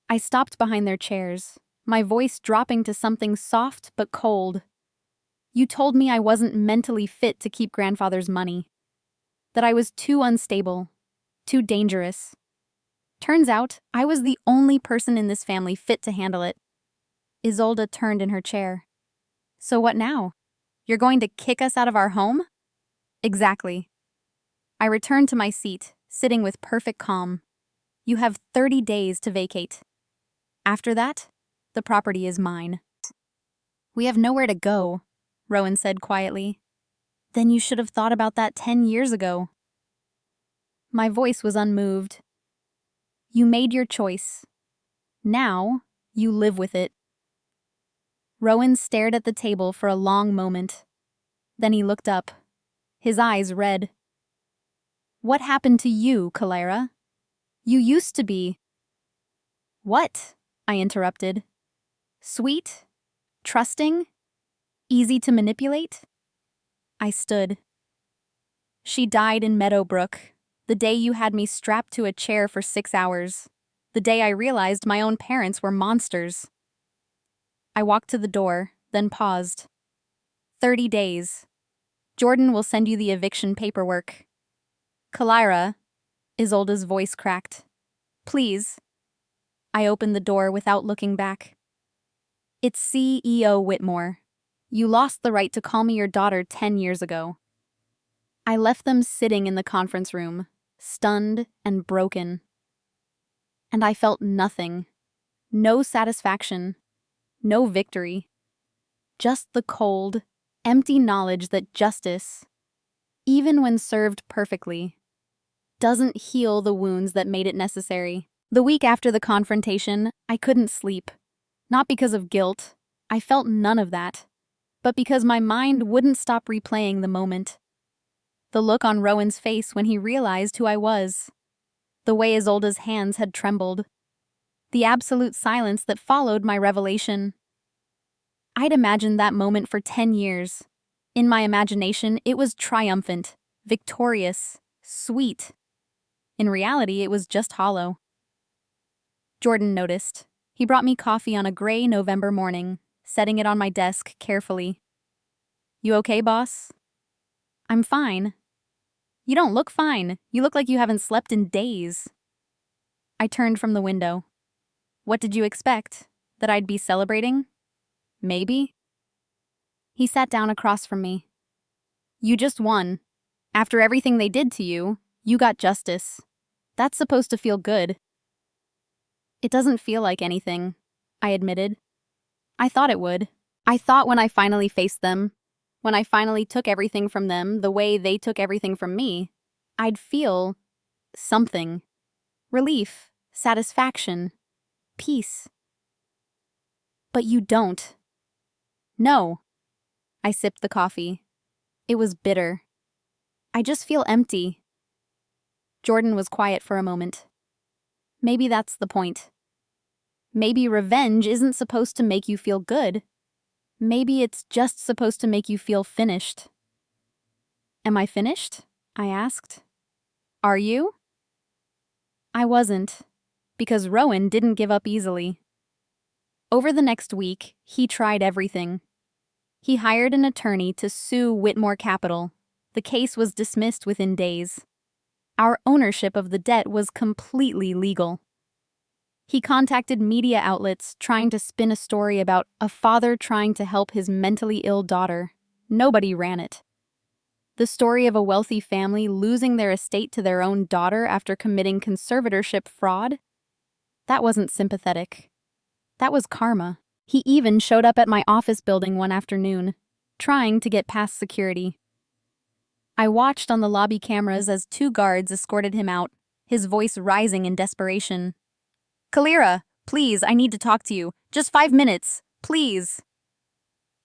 I stopped behind their chairs, my voice dropping to something soft but cold. You told me I wasn't mentally fit to keep grandfather's money. That I was too unstable, too dangerous. Turns out, I was the only person in this family fit to handle it. Isolde turned in her chair. So what now? You're going to kick us out of our home? Exactly. I returned to my seat, sitting with perfect calm. You have 30 days to vacate. After that, the property is mine. We have nowhere to go, Rowan said quietly. Then you should have thought about that 10 years ago. My voice was unmoved. You made your choice. Now, you live with it. Rowan stared at the table for a long moment. Then he looked up, his eyes red. What happened to you, Kalara? You used to be... What? I interrupted. Sweet? Trusting? Easy to manipulate? I stood. She died in Meadowbrook, the day you had me strapped to a chair for 6 hours, the day I realized my own parents were monsters. I walked to the door, then paused. 30 days. Jordan will send you the eviction paperwork. Kalara, Isolde's voice cracked. Please. I opened the door without looking back. It's CEO Whitmore. You lost the right to call me your daughter 10 years ago. I left them sitting in the conference room, stunned and broken. And I felt nothing. No satisfaction. No victory. Just the cold, empty knowledge that justice, even when served perfectly, doesn't heal the wounds that made it necessary. The week after the confrontation, I couldn't sleep. Not because of guilt, I felt none of that, but because my mind wouldn't stop replaying the moment. The look on Rowan's face when he realized who I was. The way Isolde's hands had trembled. The absolute silence that followed my revelation. I'd imagined that moment for 10 years. In my imagination, it was triumphant, victorious, sweet. In reality, it was just hollow. Jordan noticed. He brought me coffee on a gray November morning, setting it on my desk carefully. You okay, boss? I'm fine. You don't look fine. You look like you haven't slept in days. I turned from the window. What did you expect? That I'd be celebrating? Maybe? He sat down across from me. You just won. After everything they did to you, you got justice. That's supposed to feel good. It doesn't feel like anything, I admitted. I thought it would. I thought when I finally faced them, when I finally took everything from them the way they took everything from me, I'd feel something. Relief, satisfaction, peace. But you don't. No. I sipped the coffee. It was bitter. I just feel empty. Jordan was quiet for a moment. Maybe that's the point. Maybe revenge isn't supposed to make you feel good. Maybe it's just supposed to make you feel finished. Am I finished? I asked. Are you? I wasn't, because Rowan didn't give up easily. Over the next week, he tried everything. He hired an attorney to sue Whitmore Capital. The case was dismissed within days. Our ownership of the debt was completely legal. He contacted media outlets trying to spin a story about a father trying to help his mentally ill daughter. Nobody ran it. The story of a wealthy family losing their estate to their own daughter after committing conservatorship fraud? That wasn't sympathetic. That was karma. He even showed up at my office building one afternoon, trying to get past security. I watched on the lobby cameras as 2 guards escorted him out, his voice rising in desperation. "Kalira, please, I need to talk to you. Just 5 minutes, please."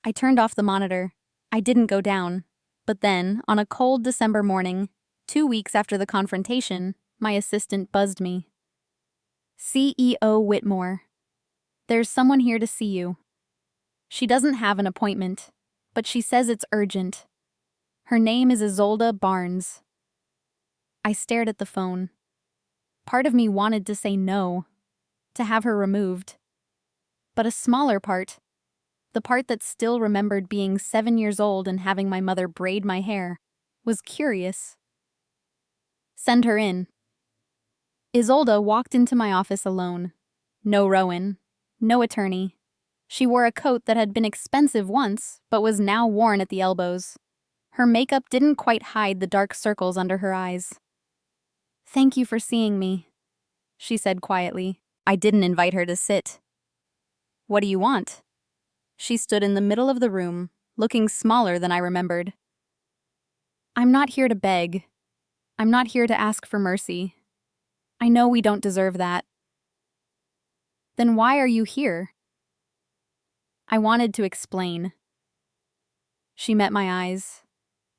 I turned off the monitor. I didn't go down. But then, on a cold December morning, 2 weeks after the confrontation, my assistant buzzed me. "CEO Whitmore, there's someone here to see you. She doesn't have an appointment, but she says it's urgent. Her name is Isolde Barnes." I stared at the phone. Part of me wanted to say no, to have her removed. But a smaller part, the part that still remembered being 7 years old and having my mother braid my hair, was curious. "Send her in." Isolde walked into my office alone. No Rowan, no attorney. She wore a coat that had been expensive once, but was now worn at the elbows. Her makeup didn't quite hide the dark circles under her eyes. "Thank you for seeing me," she said quietly. I didn't invite her to sit. "What do you want?" She stood in the middle of the room, looking smaller than I remembered. "I'm not here to beg. I'm not here to ask for mercy. I know we don't deserve that." "Then why are you here?" I wanted to explain. She met my eyes.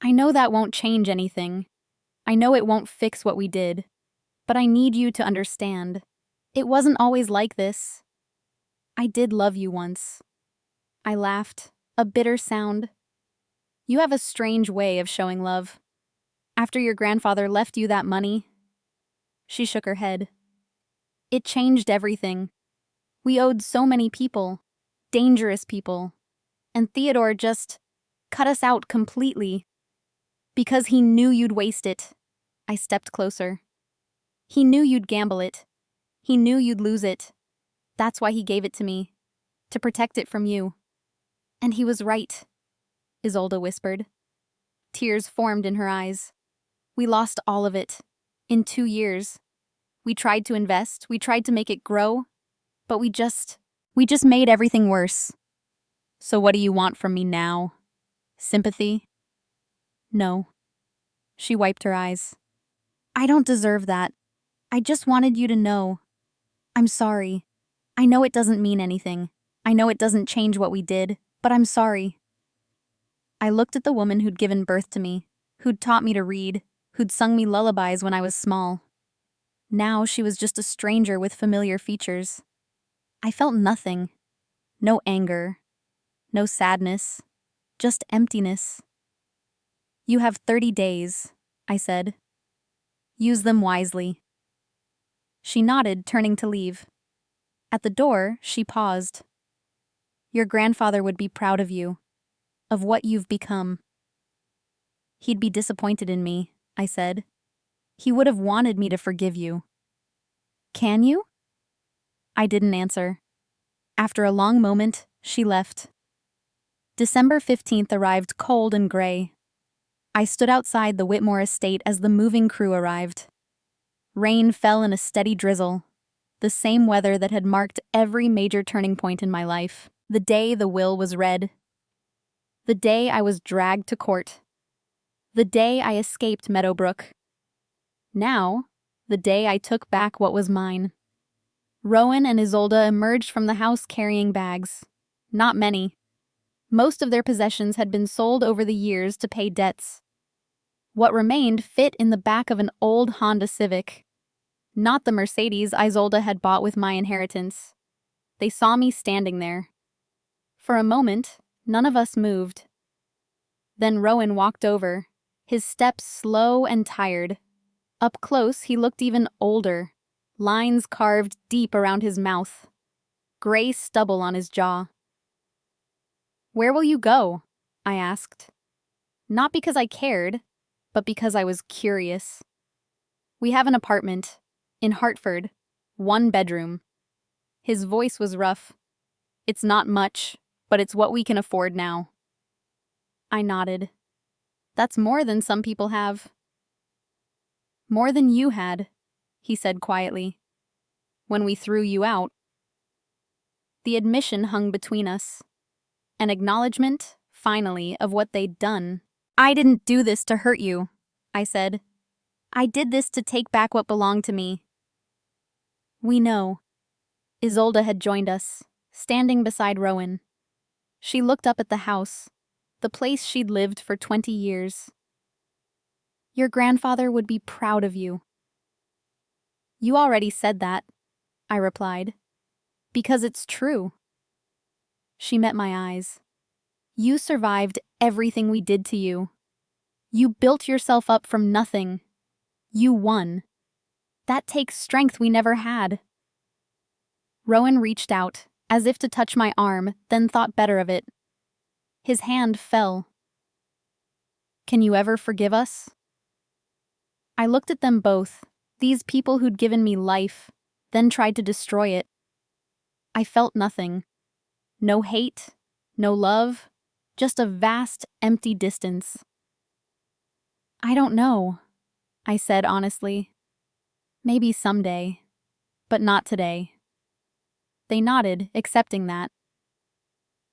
"I know that won't change anything. I know it won't fix what we did. But I need you to understand. It wasn't always like this. I did love you once." I laughed, a bitter sound. "You have a strange way of showing love. After your grandfather left you that money." She shook her head. "It changed everything. We owed so many people, dangerous people, and Theodore just cut us out completely. Because he knew you'd waste it." I stepped closer. "He knew you'd gamble it. He knew you'd lose it. That's why he gave it to me, to protect it from you." "And he was right," Isolde whispered. Tears formed in her eyes. "We lost all of it, in 2 years. We tried to invest, we tried to make it grow, but we just made everything worse. So what do you want from me now? Sympathy?" "No." She wiped her eyes. "I don't deserve that. I just wanted you to know. I'm sorry. I know it doesn't mean anything. I know it doesn't change what we did, but I'm sorry." I looked at the woman who'd given birth to me, who'd taught me to read, who'd sung me lullabies when I was small. Now she was just a stranger with familiar features. I felt nothing. No anger. No sadness. Just emptiness. "You have 30 days, I said. "Use them wisely." She nodded, turning to leave. At the door, she paused. "Your grandfather would be proud of you, of what you've become." "He'd be disappointed in me," I said. "He would have wanted me to forgive you." "Can you?" I didn't answer. After a long moment, she left. December 15th arrived cold and gray. I stood outside the Whitmore estate as the moving crew arrived. Rain fell in a steady drizzle, the same weather that had marked every major turning point in my life. The day the will was read. The day I was dragged to court. The day I escaped Meadowbrook. Now, the day I took back what was mine. Rowan and Isolde emerged from the house carrying bags. Not many. Most of their possessions had been sold over the years to pay debts. What remained fit in the back of an old Honda Civic. Not the Mercedes Isolde had bought with my inheritance. They saw me standing there. For a moment, none of us moved. Then Rowan walked over, his steps slow and tired. Up close, he looked even older, lines carved deep around his mouth, gray stubble on his jaw. "Where will you go?" I asked. Not because I cared, but because I was curious. "We have an apartment, in Hartford, 1 bedroom. His voice was rough. It's not much, but it's what we can afford now. I nodded. That's more than some people have. More than you had, he said quietly. When we threw you out. The admission hung between us. An acknowledgement, finally, of what they'd done. I didn't do this to hurt you, I said. I did this to take back what belonged to me. We know. Isolde had joined us, standing beside Rowan. She looked up at the house, the place she'd lived for 20 years. Your grandfather would be proud of you. You already said that, I replied. Because it's true. She met my eyes. You survived everything we did to you. You built yourself up from nothing. You won. That takes strength we never had. Rowan reached out, as if to touch my arm, then thought better of it. His hand fell. Can you ever forgive us? I looked at them both, these people who'd given me life, then tried to destroy it. I felt nothing. No hate, no love, just a vast, empty distance. I don't know, I said honestly. Maybe someday, but not today. They nodded, accepting that.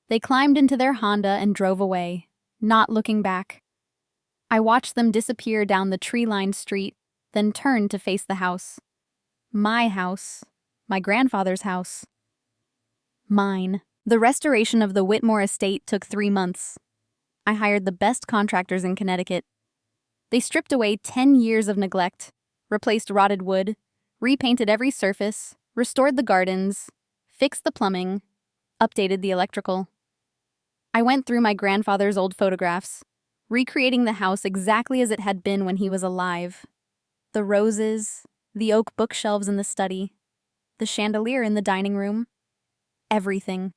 They climbed into their Honda and drove away, not looking back. I watched them disappear down the tree-lined street, then turned to face the house. My house. My grandfather's house. Mine. The restoration of the Whitmore estate took 3 months. I hired the best contractors in Connecticut. They stripped away 10 years of neglect, replaced rotted wood, repainted every surface, restored the gardens, fixed the plumbing, updated the electrical. I went through my grandfather's old photographs, recreating the house exactly as it had been when he was alive. The roses, the oak bookshelves in the study, the chandelier in the dining room, everything.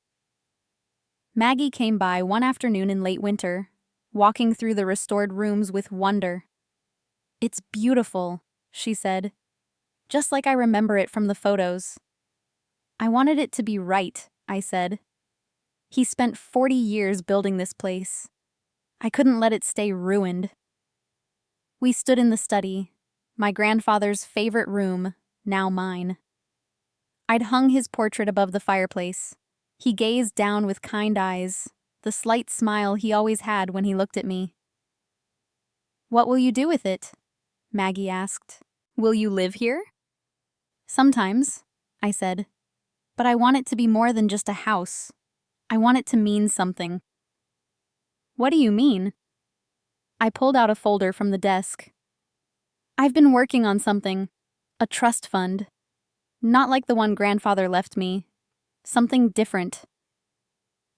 Maggie came by one afternoon in late winter, walking through the restored rooms with wonder. It's beautiful, she said, just like I remember it from the photos. I wanted it to be right, I said. He spent 40 years building this place. I couldn't let it stay ruined. We stood in the study, my grandfather's favorite room, now mine. I'd hung his portrait above the fireplace. He gazed down with kind eyes, the slight smile he always had when he looked at me. What will you do with it? Maggie asked. Will you live here? Sometimes, I said. But I want it to be more than just a house. I want it to mean something. What do you mean? I pulled out a folder from the desk. I've been working on something. A trust fund. Not like the one grandfather left me. Something different.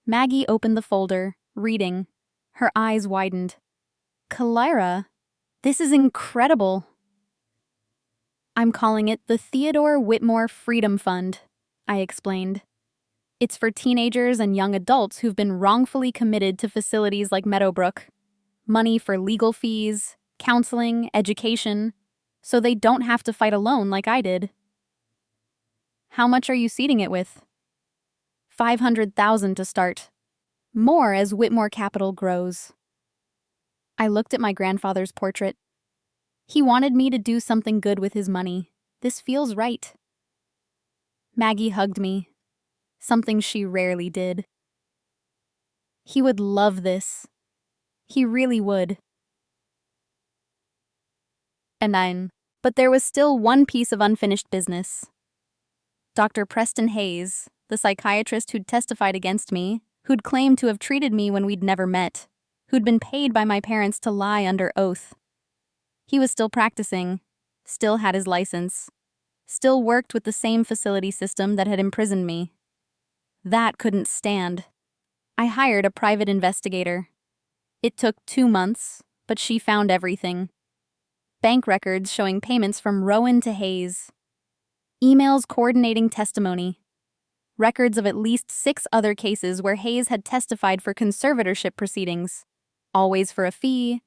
Maggie opened the folder, reading. Her eyes widened. Calira, this is incredible. I'm calling it the Theodore Whitmore Freedom Fund, I explained. It's for teenagers and young adults who've been wrongfully committed to facilities like Meadowbrook. Money for legal fees, counseling, education, so they don't have to fight alone like I did. How much are you seeding it with? $500,000 to start. More as Whitmore Capital grows. I looked at my grandfather's portrait. He wanted me to do something good with his money. This feels right. Maggie hugged me. Something she rarely did. He would love this. He really would. But there was still one piece of unfinished business. Dr. Preston Hayes, the psychiatrist who'd testified against me, who'd claimed to have treated me when we'd never met, who'd been paid by my parents to lie under oath. He was still practicing, still had his license, still worked with the same facility system that had imprisoned me. That couldn't stand. I hired a private investigator. It took 2 months, but she found everything. Bank records showing payments from Rowan to Hayes. Emails coordinating testimony. Records of at least 6 other cases where Hayes had testified for conservatorship proceedings. Always for a fee,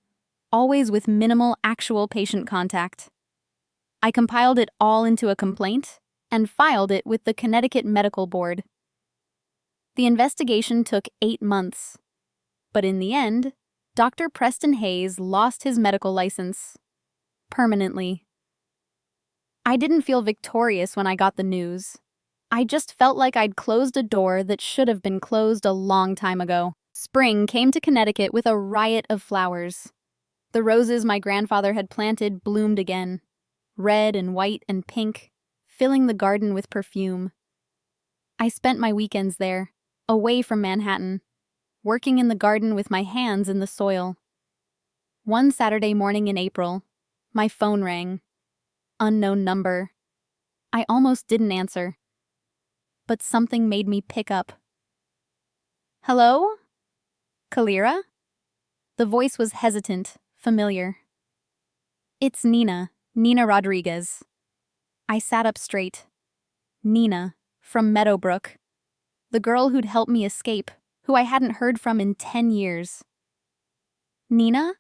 always with minimal actual patient contact. I compiled it all into a complaint and filed it with the Connecticut Medical Board. The investigation took 8 months, but in the end, Dr. Preston Hayes lost his medical license. Permanently. I didn't feel victorious when I got the news. I just felt like I'd closed a door that should have been closed a long time ago. Spring came to Connecticut with a riot of flowers. The roses my grandfather had planted bloomed again, red and white and pink, filling the garden with perfume. I spent my weekends there, away from Manhattan, working in the garden with my hands in the soil. One Saturday morning in April, my phone rang. Unknown number. I almost didn't answer, but something made me pick up. Hello? Kalira? The voice was hesitant, familiar. It's Nina Rodriguez. I sat up straight. Nina, from Meadowbrook. The girl who'd helped me escape, who I hadn't heard from in 10 years. Nina?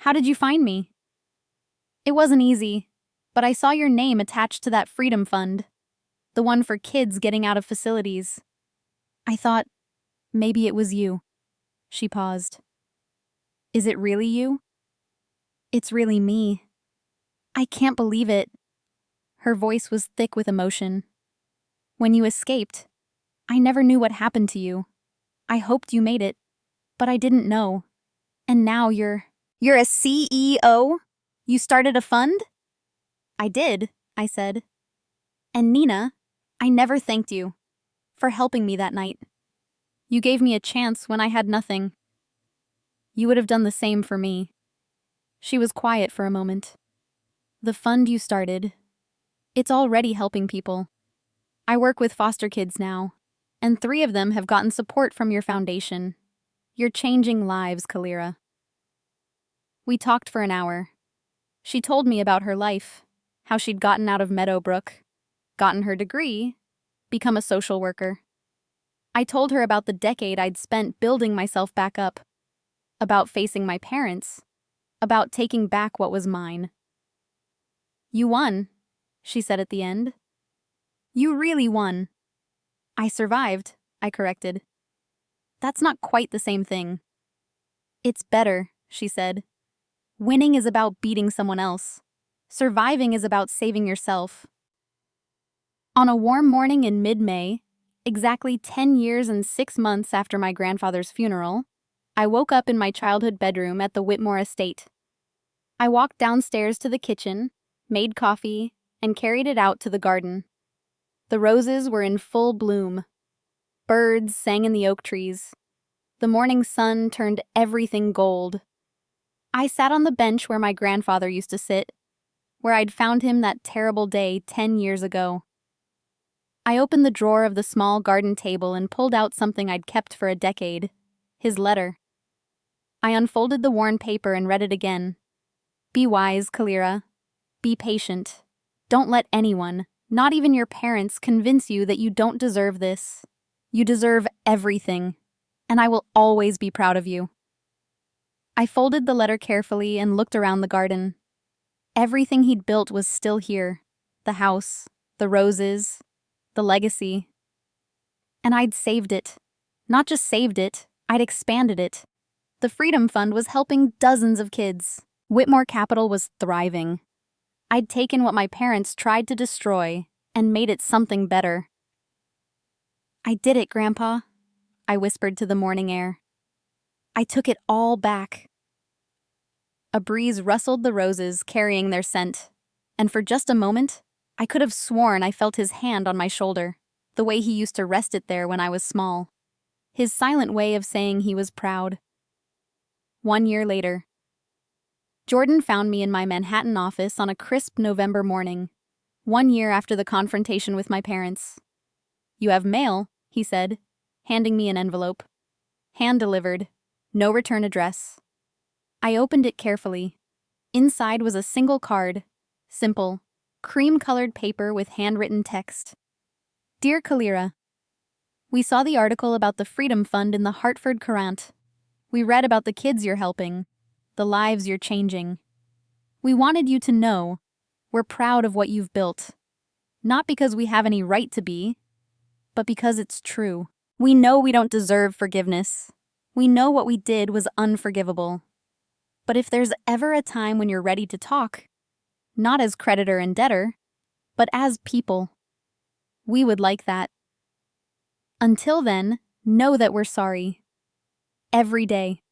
How did you find me? It wasn't easy, but I saw your name attached to that Freedom Fund, the one for kids getting out of facilities. I thought, maybe it was you. She paused. Is it really you? It's really me. I can't believe it. Her voice was thick with emotion. When you escaped, I never knew what happened to you. I hoped you made it, but I didn't know. And now you're a CEO? You started a fund? I did, I said. And Nina, I never thanked you for helping me that night. You gave me a chance when I had nothing. You would have done the same for me. She was quiet for a moment. The fund you started, it's already helping people. I work with foster kids now, and 3 of them have gotten support from your foundation. You're changing lives, Kalira. We talked for an hour. She told me about her life, how she'd gotten out of Meadowbrook, gotten her degree, become a social worker. I told her about the decade I'd spent building myself back up, about facing my parents, about taking back what was mine. You won, she said at the end. You really won. I survived, I corrected. That's not quite the same thing. It's better, she said. Winning is about beating someone else. Surviving is about saving yourself. On a warm morning in mid-May, exactly 10 years and 6 months after my grandfather's funeral, I woke up in my childhood bedroom at the Whitmore estate. I walked downstairs to the kitchen, made coffee, and carried it out to the garden. The roses were in full bloom. Birds sang in the oak trees. The morning sun turned everything gold. I sat on the bench where my grandfather used to sit, where I'd found him that terrible day 10 years ago. I opened the drawer of the small garden table and pulled out something I'd kept for a decade, his letter. I unfolded the worn paper and read it again. Be wise, Kalira. Be patient. Don't let anyone, not even your parents, convince you that you don't deserve this. You deserve everything, and I will always be proud of you. I folded the letter carefully and looked around the garden. Everything he'd built was still here. The house, the roses, the legacy. And I'd saved it. Not just saved it, I'd expanded it. The Freedom Fund was helping dozens of kids. Whitmore Capital was thriving. I'd taken what my parents tried to destroy and made it something better. I did it, Grandpa, I whispered to the morning air. I took it all back. A breeze rustled the roses, carrying their scent, and for just a moment, I could have sworn I felt his hand on my shoulder, the way he used to rest it there when I was small. His silent way of saying he was proud. 1 year later, Jordan found me in my Manhattan office on a crisp November morning, 1 year after the confrontation with my parents. You have mail, he said, handing me an envelope. Hand-delivered, no return address. I opened it carefully. Inside was a single card, simple, cream-colored paper with handwritten text. Dear Kalira, we saw the article about the Freedom Fund in the Hartford Courant. We read about the kids you're helping, the lives you're changing. We wanted you to know we're proud of what you've built. Not because we have any right to be, but because it's true. We know we don't deserve forgiveness. We know what we did was unforgivable. But if there's ever a time when you're ready to talk, not as creditor and debtor, but as people, we would like that. Until then, know that we're sorry. Every day.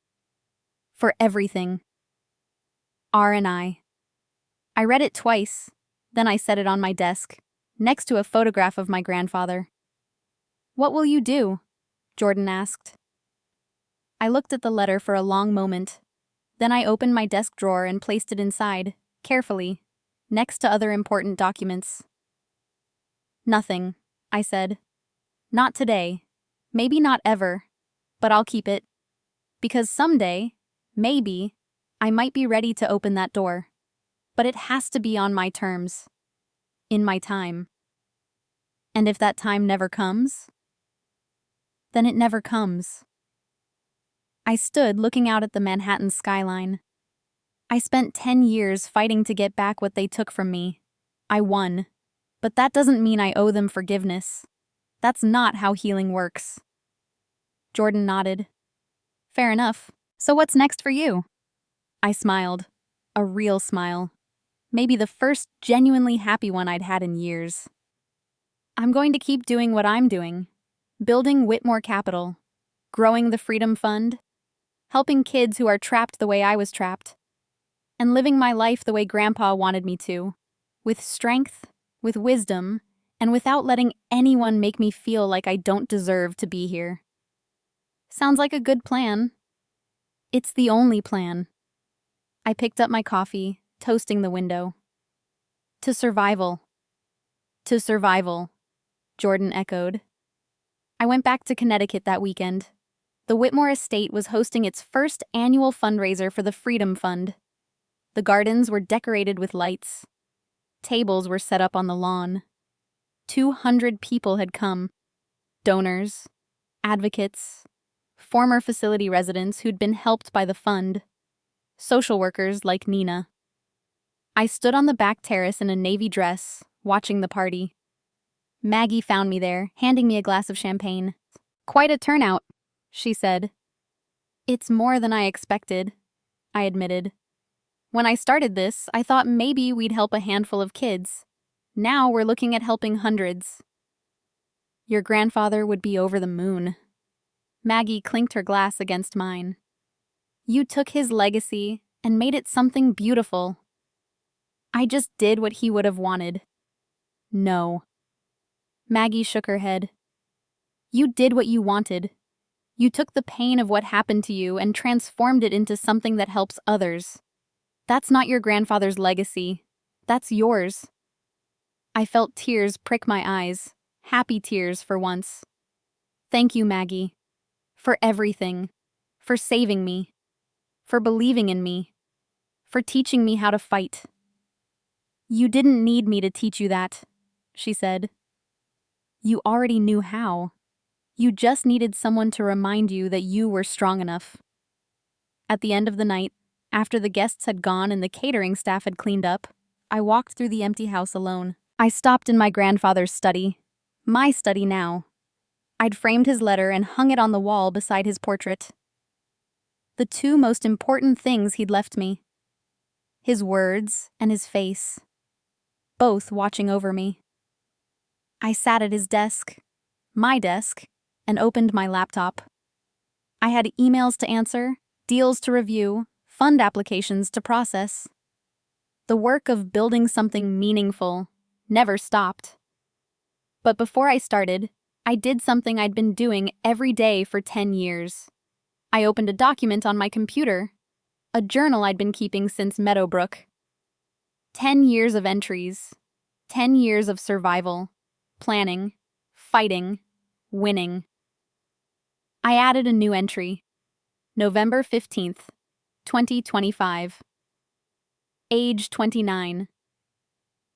For everything. R and I. I read it twice, then I set it on my desk, next to a photograph of my grandfather. "What will you do?" Jordan asked. I looked at the letter for a long moment. Then I opened my desk drawer and placed it inside, carefully, next to other important documents. "Nothing," I said. "Not today. Maybe not ever. But I'll keep it. Because someday, maybe, I might be ready to open that door. But it has to be on my terms. In my time. And if that time never comes, then it never comes." I stood looking out at the Manhattan skyline. I spent 10 years fighting to get back what they took from me. I won. But that doesn't mean I owe them forgiveness. That's not how healing works. Jordan nodded. "Fair enough. So what's next for you?" I smiled. A real smile. Maybe the first genuinely happy one I'd had in years. "I'm going to keep doing what I'm doing. Building Whitmore Capital. Growing the Freedom Fund. Helping kids who are trapped the way I was trapped. And living my life the way Grandpa wanted me to. With strength, with wisdom, and without letting anyone make me feel like I don't deserve to be here." Sounds like a good plan. It's the only plan. I picked up my coffee, toasting the window. "To survival." "To survival," Jordan echoed. I went back to Connecticut that weekend. The Whitmore estate was hosting its first annual fundraiser for the Freedom Fund. The gardens were decorated with lights. Tables were set up on the lawn. 200 people had come. Donors, advocates, former facility residents who'd been helped by the fund, social workers like Nina. I stood on the back terrace in a navy dress, watching the party. Maggie found me there, handing me a glass of champagne. "Quite a turnout," she said. "It's more than I expected," I admitted. "When I started this, I thought maybe we'd help a handful of kids. Now we're looking at helping hundreds." "Your grandfather would be over the moon." Maggie clinked her glass against mine. "You took his legacy and made it something beautiful." "I just did what he would have wanted." "No." Maggie shook her head. "You did what you wanted. You took the pain of what happened to you and transformed it into something that helps others. That's not your grandfather's legacy. That's yours." I felt tears prick my eyes, happy tears for once. "Thank you, Maggie. For everything. For saving me. For believing in me. For teaching me how to fight." "You didn't need me to teach you that," she said. "You already knew how. You just needed someone to remind you that you were strong enough." At the end of the night, after the guests had gone and the catering staff had cleaned up, I walked through the empty house alone. I stopped in my grandfather's study. My study now. I'd framed his letter and hung it on the wall beside his portrait. The two most important things he'd left me. His words and his face. Both watching over me. I sat at his desk, my desk, and opened my laptop. I had emails to answer, deals to review, fund applications to process. The work of building something meaningful never stopped. But before I started, I did something I'd been doing every day for 10 years. I opened a document on my computer, a journal I'd been keeping since Meadowbrook. 10 years of entries, 10 years of survival, planning, fighting, winning. I added a new entry. November 15th, 2025. Age 29.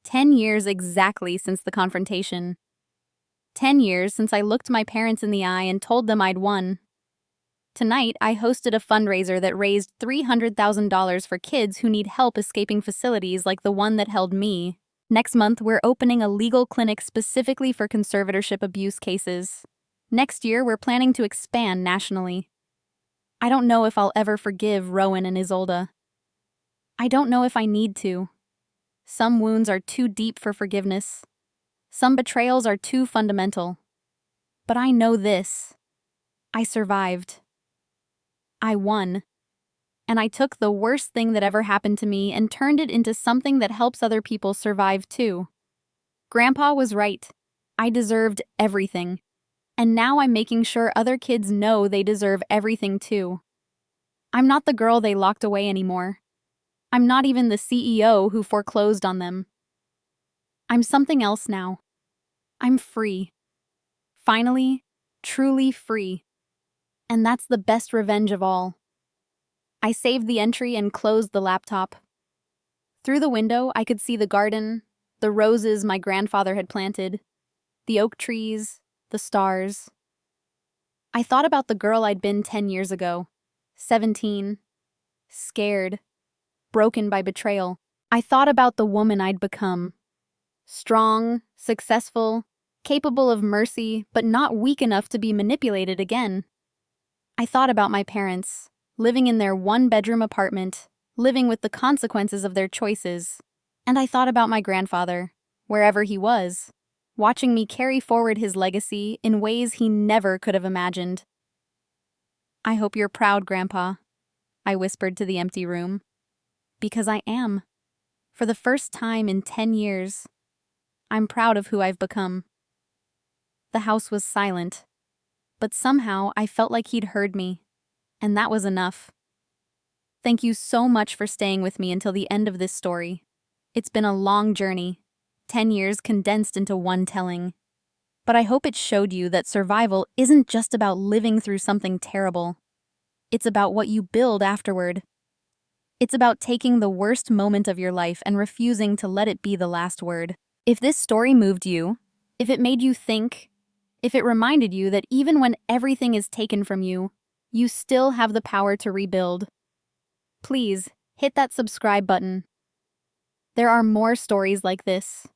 10 years exactly since the confrontation. 10 years since I looked my parents in the eye and told them I'd won. Tonight, I hosted a fundraiser that raised $300,000 for kids who need help escaping facilities like the one that held me. Next month, we're opening a legal clinic specifically for conservatorship abuse cases. Next year, we're planning to expand nationally. I don't know if I'll ever forgive Rowan and Isolde. I don't know if I need to. Some wounds are too deep for forgiveness. Some betrayals are too fundamental. But I know this. I survived. I won. And I took the worst thing that ever happened to me and turned it into something that helps other people survive too. Grandpa was right. I deserved everything. And now I'm making sure other kids know they deserve everything too. I'm not the girl they locked away anymore. I'm not even the CEO who foreclosed on them. I'm something else now. I'm free. Finally, truly free. And that's the best revenge of all. I saved the entry and closed the laptop. Through the window, I could see the garden, the roses my grandfather had planted, the oak trees, the stars. I thought about the girl I'd been 10 years ago, 17, scared, broken by betrayal. I thought about the woman I'd become, strong, successful, capable of mercy, but not weak enough to be manipulated again. I thought about my parents, living in their one-bedroom apartment, living with the consequences of their choices. And I thought about my grandfather, wherever he was, watching me carry forward his legacy in ways he never could have imagined. I hope you're proud, Grandpa, I whispered to the empty room. Because I am. For the first time in 10 years, I'm proud of who I've become. The house was silent, but somehow I felt like he'd heard me. And that was enough. Thank you so much for staying with me until the end of this story. It's been a long journey, 10 years condensed into one telling. But I hope it showed you that survival isn't just about living through something terrible. It's about what you build afterward. It's about taking the worst moment of your life and refusing to let it be the last word. If this story moved you, if it made you think, if it reminded you that even when everything is taken from you, you still have the power to rebuild, please hit that subscribe button. There are more stories like this,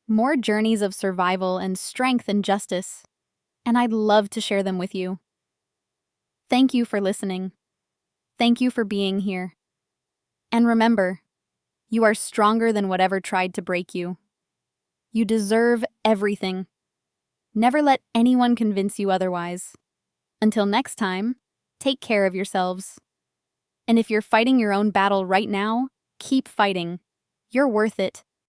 more journeys of survival and strength and justice, and I'd love to share them with you. Thank you for listening. Thank you for being here. And remember, you are stronger than whatever tried to break you. You deserve everything. Never let anyone convince you otherwise. Until next time, take care of yourselves. And if you're fighting your own battle right now, keep fighting. You're worth it.